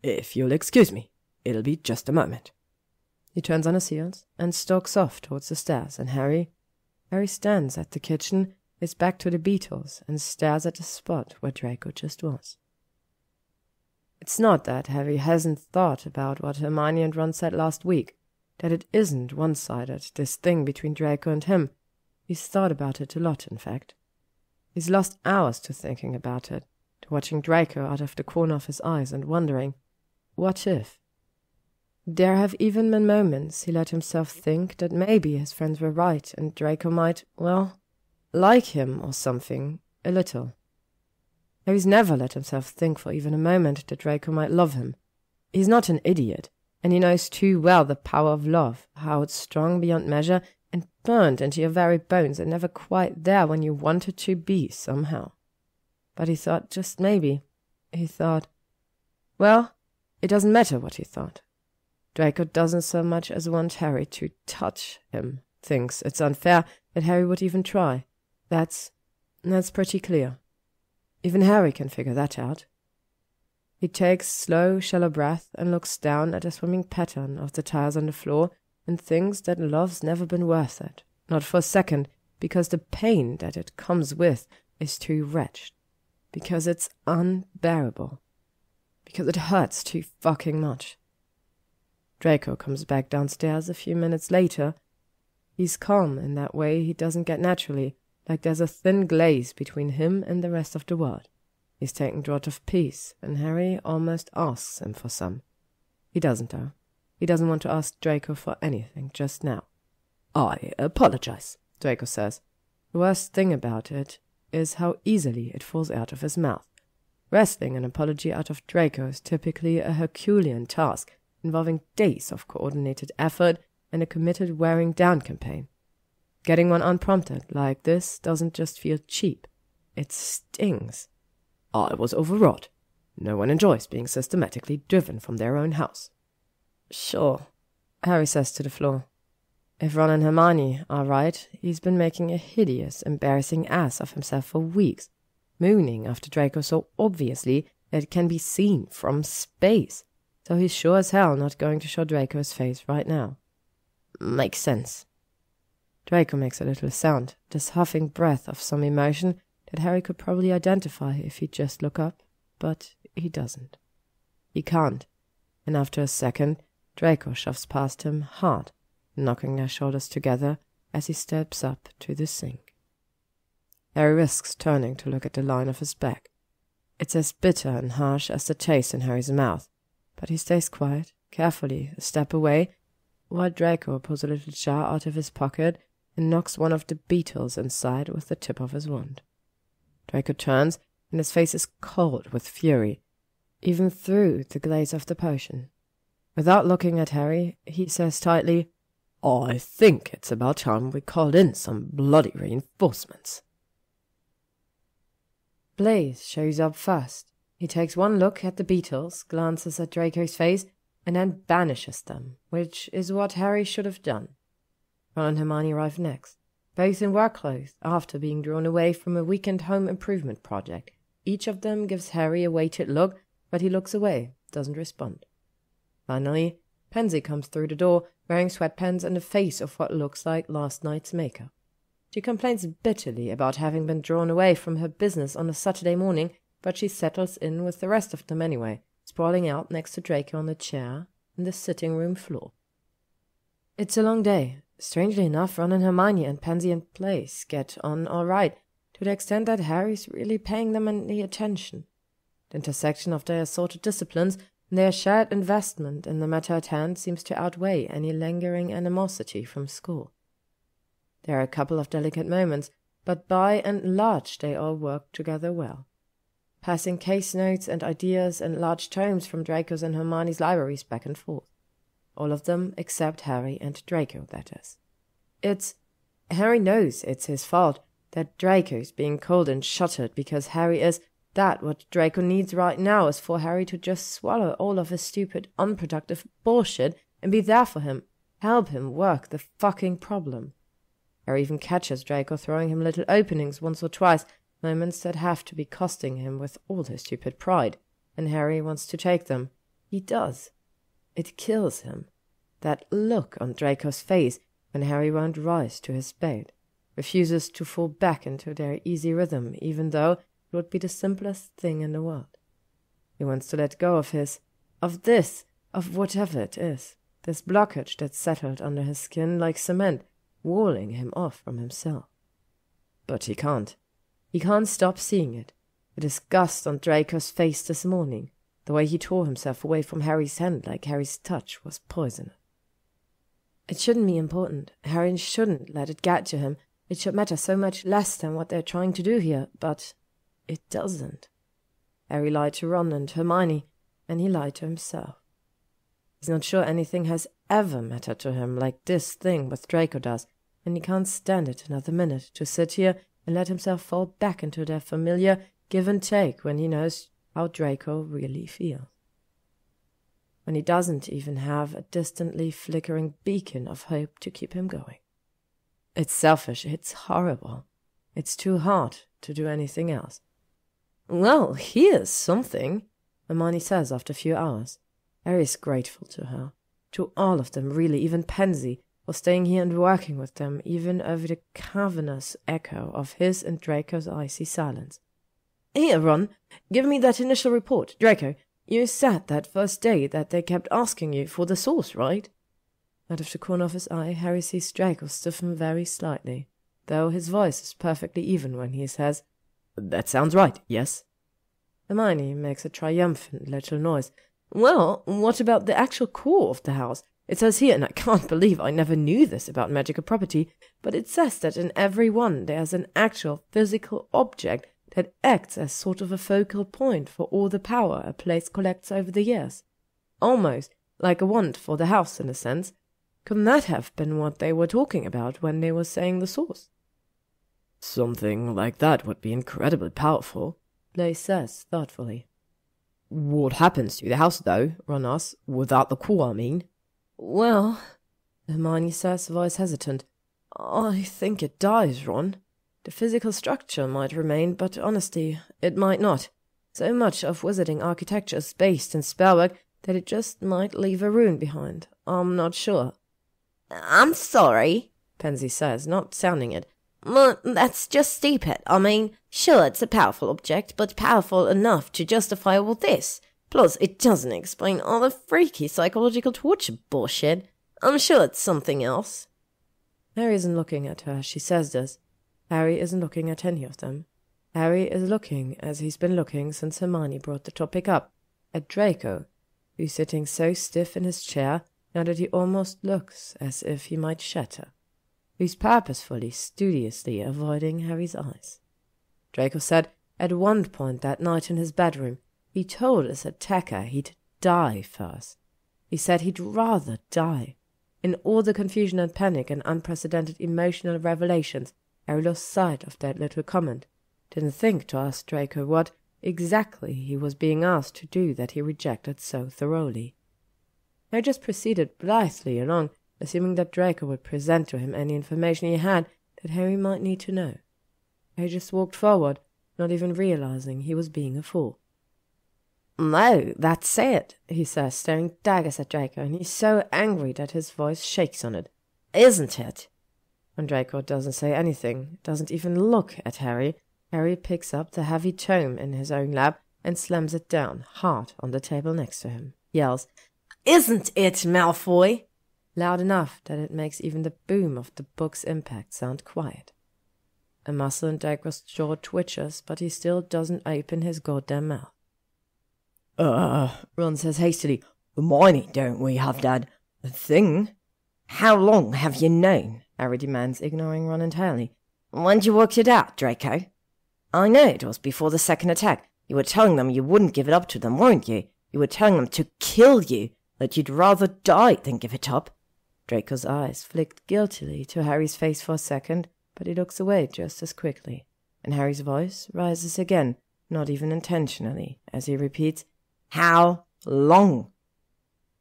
If you'll excuse me, it'll be just a moment. He turns on his heels and stalks off towards the stairs, and Harry stands at the kitchen, his back to the beetles, and stares at the spot where Draco just was. It's not that Harry hasn't thought about what Hermione and Ron said last week, that it isn't one-sided, this thing between Draco and him. He's thought about it a lot, in fact. He's lost hours to thinking about it, to watching Draco out of the corner of his eyes and wondering, what if? There have even been moments he let himself think that maybe his friends were right and Draco might, well, like him or something, a little. Harry's never let himself think for even a moment that Draco might love him. He's not an idiot, and he knows too well the power of love, how it's strong beyond measure and burned into your very bones and never quite there when you want it to be somehow. But he thought, just maybe, well, it doesn't matter what he thought. Draco doesn't so much as want Harry to touch him, thinks it's unfair that Harry would even try. That's pretty clear. Even Harry can figure that out. He takes slow, shallow breath and looks down at the swimming pattern of the tiles on the floor and thinks that love's never been worth it, not for a second, because the pain that it comes with is too wretched, because it's unbearable, because it hurts too fucking much. Draco comes back downstairs a few minutes later. He's calm in that way he doesn't get naturally, like there's a thin glaze between him and the rest of the world. He's taking draught of peace, and Harry almost asks him for some. He doesn't, though. He doesn't want to ask Draco for anything just now. I apologize, Draco says. The worst thing about it is how easily it falls out of his mouth. Wresting an apology out of Draco is typically a Herculean task, involving days of coordinated effort and a committed wearing-down campaign. Getting one unprompted like this doesn't just feel cheap. It stings. I was overwrought. No one enjoys being systematically driven from their own house. Sure, Harry says to the floor. If Ron and Hermione are right, he's been making a hideous, embarrassing ass of himself for weeks, mooning after Draco so obviously that it can be seen from space. So he's sure as hell not going to show Draco his face right now. Makes sense. Draco makes a little sound, this huffing breath of some emotion that Harry could probably identify if he'd just look up, but he doesn't. He can't, and after a second, Draco shoves past him hard, knocking their shoulders together as he steps up to the sink. Harry risks turning to look at the line of his back. It's as bitter and harsh as the taste in Harry's mouth, but he stays quiet, carefully, a step away, while Draco pulls a little jar out of his pocket and knocks one of the beetles inside with the tip of his wand. Draco turns, and his face is cold with fury, even through the glaze of the potion. Without looking at Harry, he says tightly, I think it's about time we called in some bloody reinforcements. Blaise shows up first. He takes one look at the beetles, glances at Draco's face, and then banishes them, which is what Harry should have done. Ron and Hermione arrive next, both in work clothes, after being drawn away from a weekend home improvement project. Each of them gives Harry a weighted look, but he looks away, doesn't respond. Finally, Pansy comes through the door, wearing sweatpants and a face of what looks like last night's makeup. She complains bitterly about having been drawn away from her business on a Saturday morning, but she settles in with the rest of them anyway, sprawling out next to Draco on the chair in the sitting room floor. It's a long day. Strangely enough, Ron and Hermione and Pansy and Blaise get on all right, to the extent that Harry's really paying them any attention. The intersection of their assorted disciplines Their shared investment in the matter at hand seems to outweigh any lingering animosity from school. There are a couple of delicate moments, but by and large they all work together well. Passing case notes and ideas and large tomes from Draco's and Hermione's libraries back and forth. All of them except Harry and Draco, that is. Harry knows it's his fault that Draco's being cold and shuttered because Harry is that what Draco needs right now is for Harry to just swallow all of his stupid, unproductive bullshit and be there for him, help him work the fucking problem. Harry even catches Draco throwing him little openings once or twice, moments that have to be costing him with all his stupid pride, and Harry wants to take them. He does. It kills him. That look on Draco's face when Harry won't rise to his spade, refuses to fall back into their easy rhythm, even though it would be the simplest thing in the world. He wants to let go of whatever it is, this blockage that settled under his skin like cement, walling him off from himself. But he can't. He can't stop seeing it. The disgust on Draco's face this morning, the way he tore himself away from Harry's hand like Harry's touch was poisonous. It shouldn't be important. Harry shouldn't let it get to him. It should matter so much less than what they're trying to do here, but it doesn't. Harry lied to Ron and Hermione, and he lied to himself. He's not sure anything has ever mattered to him like this thing with Draco does, and he can't stand it another minute to sit here and let himself fall back into their familiar give and take when he knows how Draco really feels. When he doesn't even have a distantly flickering beacon of hope to keep him going. It's selfish, it's horrible. It's too hard to do anything else. "Well, here's something," Hermione says after a few hours. Harry is grateful to her, to all of them really, even Pansy, for staying here and working with them, even over the cavernous echo of his and Draco's icy silence. "Here, Ron, give me that initial report. Draco, you said that first day that they kept asking you for the source, right?" Out of the corner of his eye, Harry sees Draco stiffen very slightly, though his voice is perfectly even when he says, "That sounds right, yes." Hermione makes a triumphant little noise. "Well, what about the actual core of the house? It says here, and I can't believe I never knew this about magical property, but it says that in every one there's an actual physical object that acts as sort of a focal point for all the power a place collects over the years. Almost like a wand for the house, in a sense. Couldn't that have been what they were talking about when they were saying the source?" "Something like that would be incredibly powerful," Blaise says thoughtfully. "What happens to the house, though?" Ron asks. "Without the core, I mean." "Well," Hermione says, voice hesitant, "I think it dies, Ron. The physical structure might remain, but honestly, it might not. So much of wizarding architecture is based in spellwork that it just might leave a rune behind. I'm not sure." "I'm sorry," Pansy says, not sounding it. "But that's just stupid. I mean, sure, it's a powerful object, but powerful enough to justify all this. Plus, it doesn't explain all the freaky psychological torture bullshit. I'm sure it's something else." Harry isn't looking at her as she says this. Harry isn't looking at any of them. Harry is looking as he's been looking since Hermione brought the topic up, at Draco, who's sitting so stiff in his chair now that he almost looks as if he might shatter, who's purposefully, studiously avoiding Harry's eyes. Draco said at one point that night in his bedroom he told his attacker he'd die first. He said he'd rather die. In all the confusion and panic and unprecedented emotional revelations, Harry lost sight of that little comment, didn't think to ask Draco what exactly he was being asked to do that he rejected so thoroughly. Harry just proceeded blithely along, assuming that Draco would present to him any information he had that Harry might need to know. Harry just walked forward, not even realizing he was being a fool. "No, that's it," he says, staring daggers at Draco, and he's so angry that his voice shakes on it. "Isn't it?" When Draco doesn't say anything, doesn't even look at Harry, Harry picks up the heavy tome in his own lap and slams it down hard on the table next to him, yells, "Isn't it, Malfoy?" loud enough that it makes even the boom of the book's impact sound quiet. A muscle in Draco's jaw twitches, but he still doesn't open his goddamn mouth. Ron says hastily. Hermione, don't we have that thing? How long have you known? Harry demands, ignoring Ron entirely. When'd you work it out, Draco? I know it was before the second attack. You were telling them you wouldn't give it up to them, weren't you? You were telling them to kill you, that you'd rather die than give it up. Draco's eyes flicked guiltily to Harry's face for a second, but he looks away just as quickly, and Harry's voice rises again, not even intentionally, as he repeats, How long?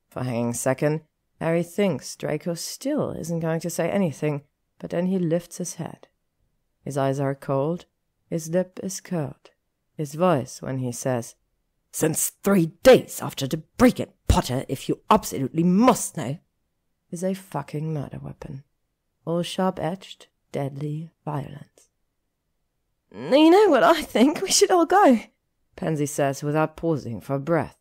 For a hanging second, Harry thinks Draco still isn't going to say anything, but then he lifts his head. His eyes are cold, his lip is curled. His voice, when he says, Since 3 days after the break-in, Potter, if you absolutely must know, is a fucking murder weapon. All sharp-edged, deadly violence. You know what I think? We should all go, Pansy says without pausing for breath.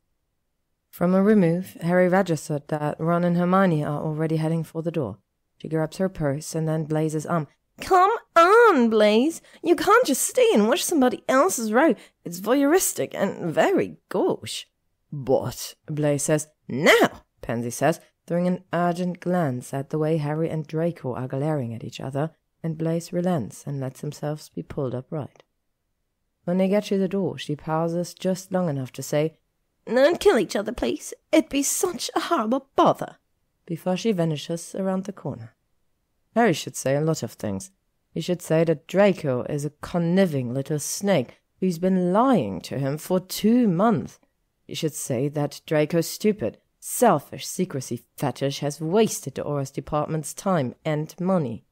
From a remove, Harry registered that Ron and Hermione are already heading for the door. She grabs her purse and then Blaze's arm. Come on, Blaze. You can't just stay and watch somebody else's row. It's voyeuristic and very gauche. But, Blaze says. Now, Pansy says, throwing an urgent glance at the way Harry and Draco are glaring at each other, and Blaze relents and lets himself be pulled upright. When they get to the door, she pauses just long enough to say, Don't kill each other, please. It'd be such a horrible bother. Before she vanishes around the corner. Harry should say a lot of things. He should say that Draco is a conniving little snake who's been lying to him for 2 months. He should say that Draco's stupid, selfish secrecy fetish has wasted the Aurors department's time and money.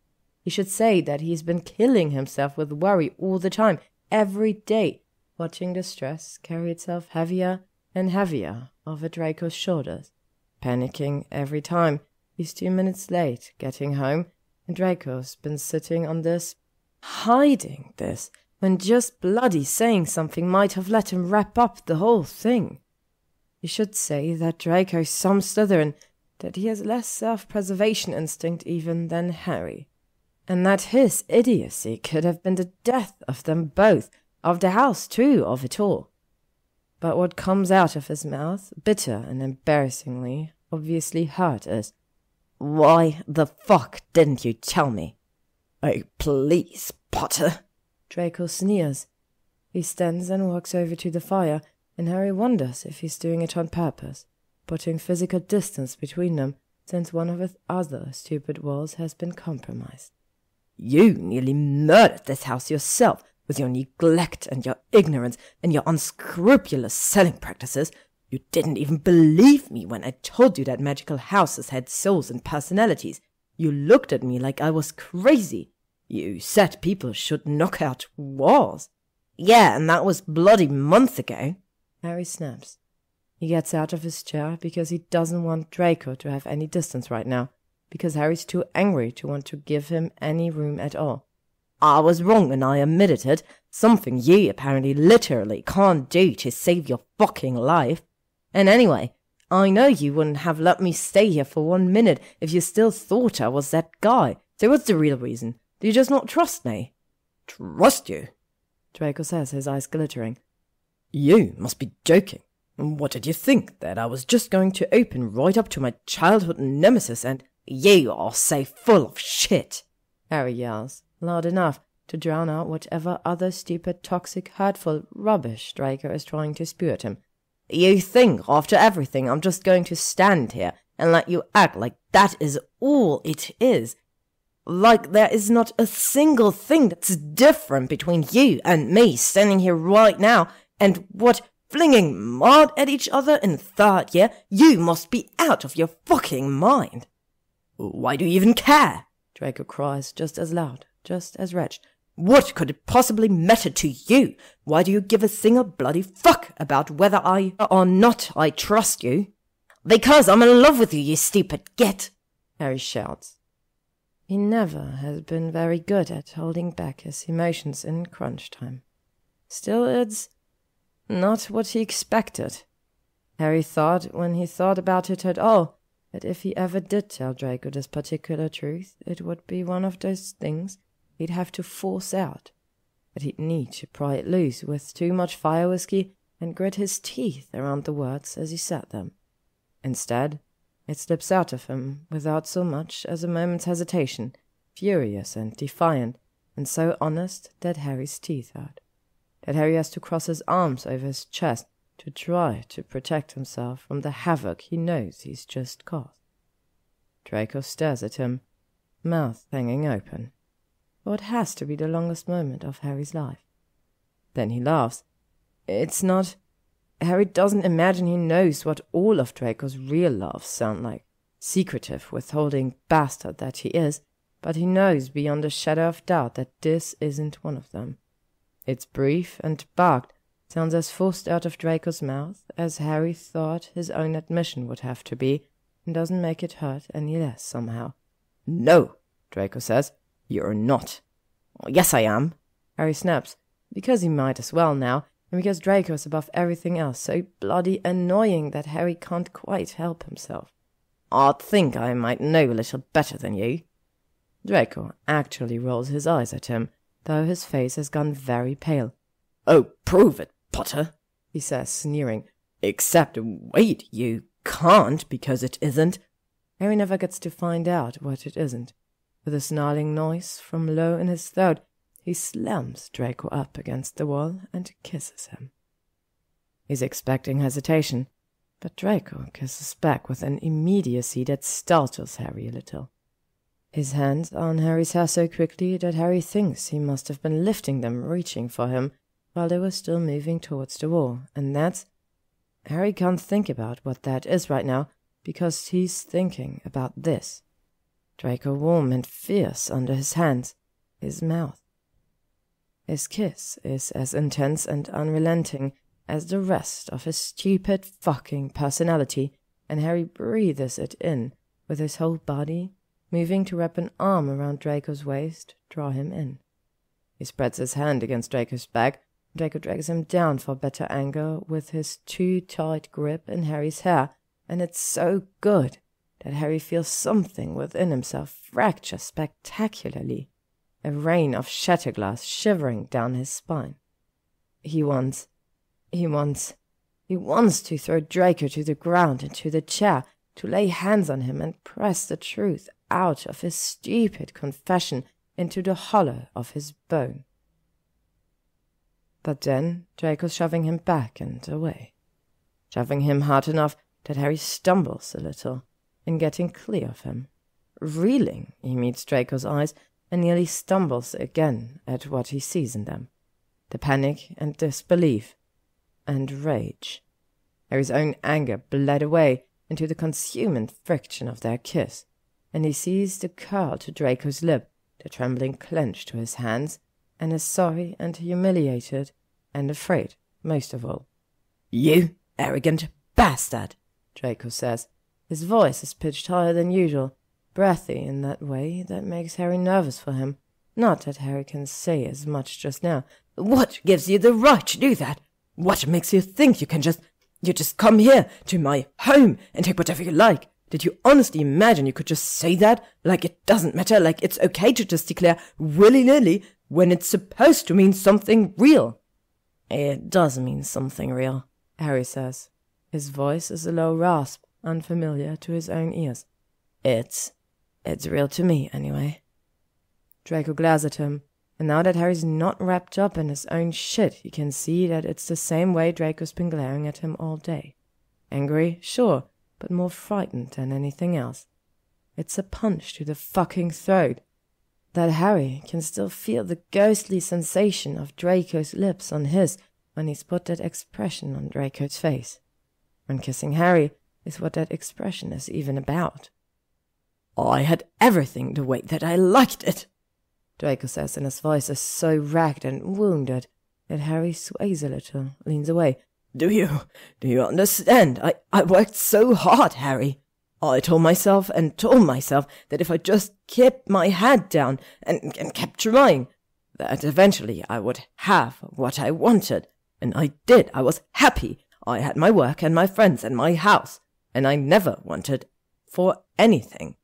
He should say that he's been killing himself with worry all the time, every day, watching the stress carry itself heavier and heavier over Draco's shoulders, panicking every time he's 2 minutes late getting home, and Draco's been sitting on this, hiding this, when just bloody saying something might have let him wrap up the whole thing. He should say that Draco's some Slytherin, that he has less self-preservation instinct even than Harry, and that his idiocy could have been the death of them both, of the house too, of it all. But what comes out of his mouth, bitter and embarrassingly, obviously hurt, is, Why the fuck didn't you tell me? Oh, please, Potter. Draco sneers. He stands and walks over to the fire, and Harry wonders if he's doing it on purpose, putting physical distance between them, since one of his other stupid walls has been compromised. You nearly murdered this house yourself, with your neglect and your ignorance and your unscrupulous selling practices. You didn't even believe me when I told you that magical houses had souls and personalities. You looked at me like I was crazy. You said people should knock out walls. Yeah, and that was bloody months ago. Harry snaps. He gets out of his chair because he doesn't want Draco to have any distance right now, because Harry's too angry to want to give him any room at all. I was wrong and I admitted it, something you apparently literally can't do to save your fucking life. And anyway, I know you wouldn't have let me stay here for 1 minute if you still thought I was that guy. So what's the real reason? Do you just not trust me? Trust you? Draco says, his eyes glittering. You must be joking. What did you think, that I was just going to open right up to my childhood nemesis and— You are so full of shit, Harry yells, loud enough to drown out whatever other stupid, toxic, hurtful rubbish Draco is trying to spew at him. You think after everything I'm just going to stand here and let you act like that is all it is? Like there is not a single thing that's different between you and me standing here right now and what, flinging mud at each other in 3rd year? You must be out of your fucking mind. Why do you even care? Draco cries, just as loud, just as wretched. What could it possibly matter to you? Why do you give a single bloody fuck about whether I or not I trust you? Because I'm in love with you, you stupid git, Harry shouts. He never has been very good at holding back his emotions in crunch time. Still, it's not what he expected. Harry thought, when he thought about it at all, that if he ever did tell Draco this particular truth, it would be one of those things he'd have to force out, that he'd need to pry it loose with too much fire whiskey and grit his teeth around the words as he said them. Instead, it slips out of him without so much as a moment's hesitation, furious and defiant, and so honest that Harry's teeth hurt, that Harry has to cross his arms over his chest to try to protect himself from the havoc he knows he's just caused. Draco stares at him, mouth hanging open, for it has to be the longest moment of Harry's life. Then he laughs. It's not... Harry doesn't imagine he knows what all of Draco's real laughs sound like, secretive, withholding bastard that he is, but he knows beyond a shadow of doubt that this isn't one of them. It's brief and barked, sounds as forced out of Draco's mouth as Harry thought his own admission would have to be, and doesn't make it hurt any less somehow. "No," Draco says. "You're not." "Yes, I am," Harry snaps, because he might as well now, and because Draco is above everything else so bloody annoying that Harry can't quite help himself. "I'd think I might know a little better than you." Draco actually rolls his eyes at him, though his face has gone very pale. "Oh, prove it, Potter," he says, sneering. "Except, wait, you can't, because it isn't." Harry never gets to find out what it isn't. With a snarling noise from low in his throat, he slams Draco up against the wall and kisses him. He's expecting hesitation, but Draco kisses back with an immediacy that startles Harry a little. His hands are on Harry's hair so quickly that Harry thinks he must have been lifting them, reaching for him, while they were still moving towards the wall, and that's... Harry can't think about what that is right now, because he's thinking about this. Draco warm and fierce under his hands, his mouth. His kiss is as intense and unrelenting as the rest of his stupid fucking personality, and Harry breathes it in with his whole body, moving to wrap an arm around Draco's waist, draw him in. He spreads his hand against Draco's back. Draco drags him down for better angle with his too tight grip in Harry's hair, and it's so good that Harry feels something within himself fracture spectacularly, a rain of shatterglass shivering down his spine. He wants to throw Draco to the ground and to the chair, to lay hands on him and press the truth out of his stupid confession into the hollow of his bone. But then Draco's shoving him back and away, shoving him hard enough that Harry stumbles a little in getting clear of him. Reeling, he meets Draco's eyes and nearly stumbles again at what he sees in them. The panic and disbelief and rage. Harry's own anger bled away into the consuming friction of their kiss, and he sees the curl to Draco's lip, the trembling clench to his hands, and is sorry and humiliated and afraid, most of all. "You arrogant bastard," Draco says. His voice is pitched higher than usual, breathy in that way that makes Harry nervous for him. Not that Harry can say as much just now. "What gives you the right to do that? What makes you think you can just come here to my home and take whatever you like? Did you honestly imagine you could just say that? Like it doesn't matter, like it's okay to just declare willy-nilly when it's supposed to mean something real?" "It does mean something real," Harry says. His voice is a low rasp, unfamiliar to his own ears. It's real to me, anyway." Draco glares at him, and now that Harry's not wrapped up in his own shit, he can see that it's the same way Draco's been glaring at him all day. Angry, sure, but more frightened than anything else. It's a punch to the fucking throat. That Harry can still feel the ghostly sensation of Draco's lips on his when he's put that expression on Draco's face. And kissing Harry is what that expression is even about. "I had everything the way that I liked it," Draco says, and his voice is so ragged and wounded that Harry sways a little, leans away. Do you understand? I worked so hard, Harry. I told myself that if I just kept my head down and kept trying, that eventually I would have what I wanted. And I did. I was happy. I had my work and my friends and my house, and I never wanted for anything.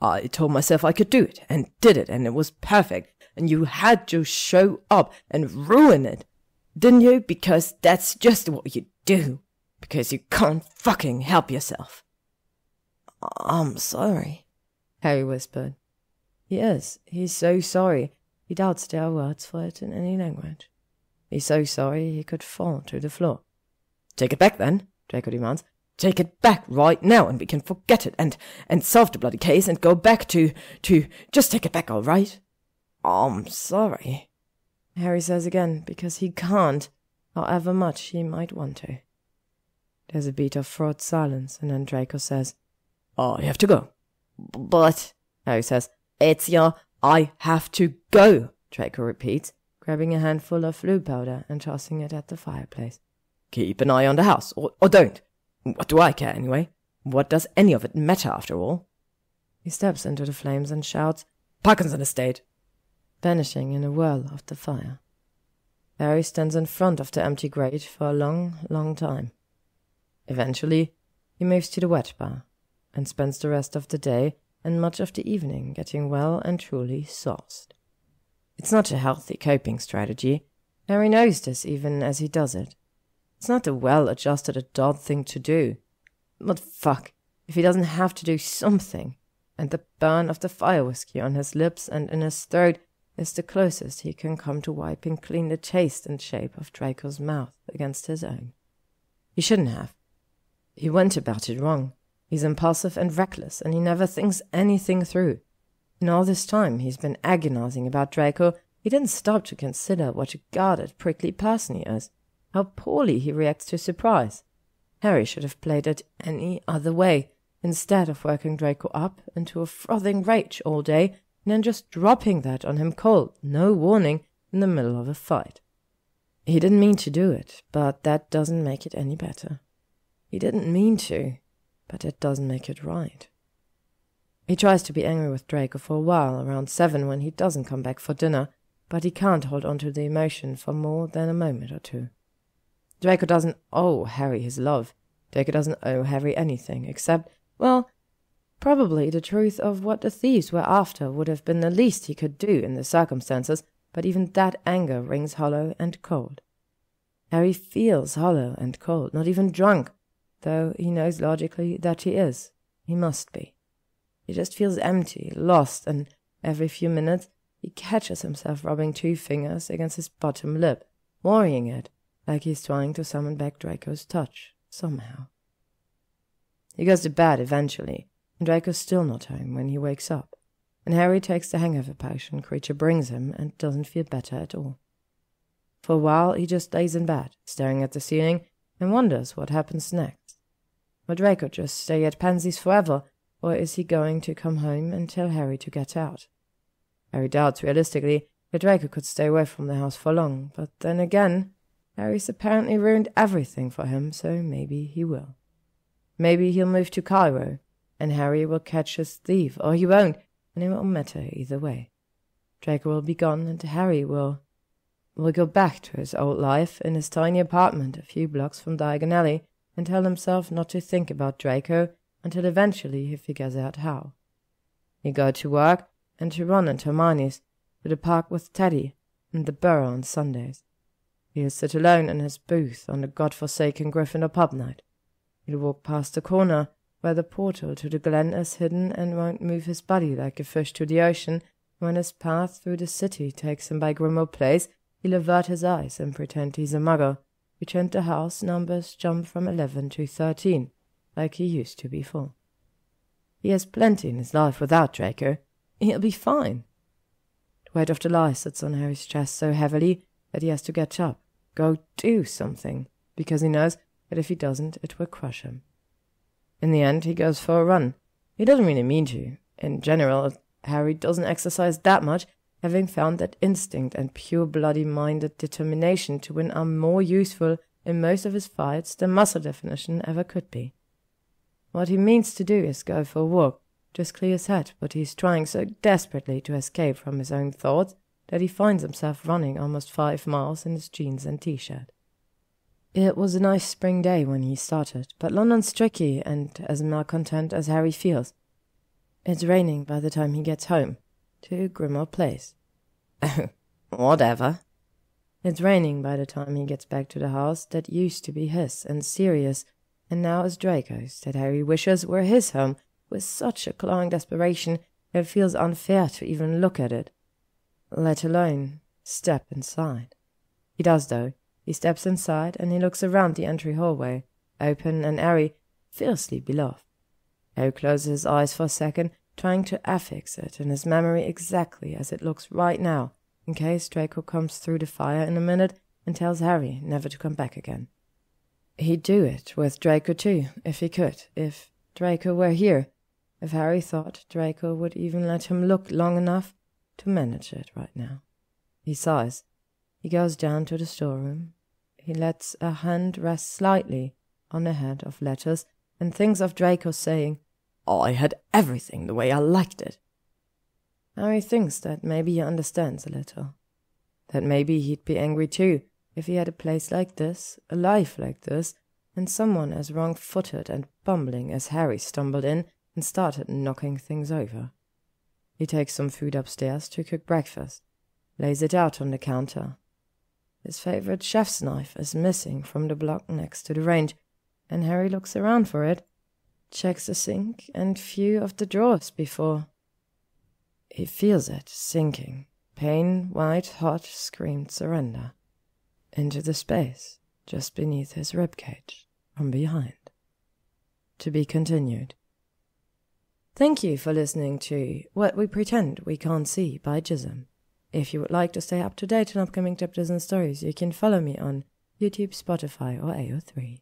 I told myself I could do it, and did it, and it was perfect, and you had to show up and ruin it. didn't you? Because that's just what you do. Because you can't fucking help yourself. I'm sorry, Harry whispered. He is. He's so sorry. He doubts there are words for it in any language. He's so sorry he could fall to the floor. Take it back, then, Draco demands. Take it back right now, and we can forget it, and solve the bloody case, and go back to just take it back, all right? I'm sorry, Harry says again, because he can't, however much he might want to. There's a beat of fraught silence, and then Draco says, I have to go. But, Harry says, it's your... I have to go, Draco repeats, grabbing a handful of flue powder and tossing it at the fireplace. Keep an eye on the house, or don't. What do I care, anyway? What does any of it matter, after all? He steps into the flames and shouts, Parkinson Estate! Vanishing in a whirl of the fire. Harry stands in front of the empty grate for a long, long time. Eventually, he moves to the wet bar, and spends the rest of the day and much of the evening getting well and truly sauced. It's not a healthy coping strategy. Harry knows this even as he does it. It's not a well-adjusted adult thing to do. But fuck, if he doesn't have to do something, and the burn of the fire whiskey on his lips and in his throat is the closest he can come to wiping clean the taste and shape of Draco's mouth against his own. He shouldn't have. He went about it wrong. He's impulsive and reckless, and he never thinks anything through. In all this time he's been agonizing about Draco, he didn't stop to consider what a guarded, prickly person he is, how poorly he reacts to surprise. Harry should have played it any other way, instead of working Draco up into a frothing rage all day, and then just dropping that on him cold, no warning, in the middle of a fight. He didn't mean to do it, but that doesn't make it any better. He didn't mean to, but that doesn't make it right. He tries to be angry with Draco for a while, around 7 when he doesn't come back for dinner, but he can't hold on to the emotion for more than a moment or two. Draco doesn't owe Harry his love. Draco doesn't owe Harry anything, except, well, probably the truth of what the thieves were after would have been the least he could do in the circumstances, but even that anger rings hollow and cold. Harry feels hollow and cold, not even drunk, though he knows logically that he is. He must be. He just feels empty, lost, and every few minutes he catches himself rubbing 2 fingers against his bottom lip, worrying it, like he's trying to summon back Draco's touch, somehow. He goes to bed eventually, and Draco's still not home when he wakes up, and Harry takes the hangover potion Creature brings him and doesn't feel better at all. For a while he just lays in bed, staring at the ceiling, and wonders what happens next. Will Draco just stay at Pansy's forever, or is he going to come home and tell Harry to get out? Harry doubts realistically that Draco could stay away from the house for long, but then again, Harry's apparently ruined everything for him, so maybe he will. Maybe he'll move to Cairo, and Harry will catch his thief, or he won't, and it won't matter either way. Draco will be gone, and Harry will go back to his old life in his tiny apartment a few blocks from Diagon Alley, and tell himself not to think about Draco until eventually he figures out how. He'll go to work, and to Ron and Hermione's, to the park with Teddy, and the Burrow on Sundays. He'll sit alone in his booth on the godforsaken Gryffindor pub night. He'll walk past the corner where the portal to the glen is hidden and won't move his body like a fish to the ocean. When his path through the city takes him by Grimmauld Place, he'll avert his eyes and pretend he's a muggle, pretend the house numbers jump from 11 to 13, like he used to before. He has plenty in his life without Draco. He'll be fine. The weight of the lie sits on Harry's chest so heavily that he has to get up, go do something, because he knows that if he doesn't, it will crush him. In the end, he goes for a run. He doesn't really mean to. In general, Harry doesn't exercise that much, having found that instinct and pure-bloody-minded determination to win are more useful in most of his fights than muscle definition ever could be. What he means to do is go for a walk, just clear his head, but he's trying so desperately to escape from his own thoughts that he finds himself running almost 5 miles in his jeans and t-shirt. It was a nice spring day when he started, but London's tricky and as malcontent as Harry feels. It's raining by the time he gets home, to Grimmauld Place. Oh, whatever, It's raining by the time he gets back to the house that used to be his and Sirius, and now is Draco's, that Harry wishes were his home, with such a clawing desperation that it feels unfair to even look at it, let alone step inside. He does, though. He steps inside, and he looks around the entry hallway, open and airy, fiercely beloved. Harry closes his eyes for a second, trying to affix it in his memory exactly as it looks right now, in case Draco comes through the fire in a minute and tells Harry never to come back again. He'd do it with Draco too, if he could, if Draco were here, if Harry thought Draco would even let him look long enough to manage it right now. He sighs. He goes down to the storeroom. He lets a hand rest slightly on the head of letters and thinks of Draco saying, "I had everything the way I liked it." Harry thinks that maybe he understands a little. That maybe he'd be angry too if he had a place like this, a life like this, and someone as wrong-footed and bumbling as Harry stumbled in and started knocking things over. He takes some food upstairs to cook breakfast, lays it out on the counter. His favorite chef's knife is missing from the block next to the range, and Harry looks around for it, checks the sink and few of the drawers before. He feels it sinking, pain, white-hot, screamed surrender, into the space just beneath his ribcage from behind. To be continued. Thank you for listening to What We Pretend We Can't See by Gyzym. If you would like to stay up to date on upcoming chapters and stories, you can follow me on YouTube, Spotify, or AO3.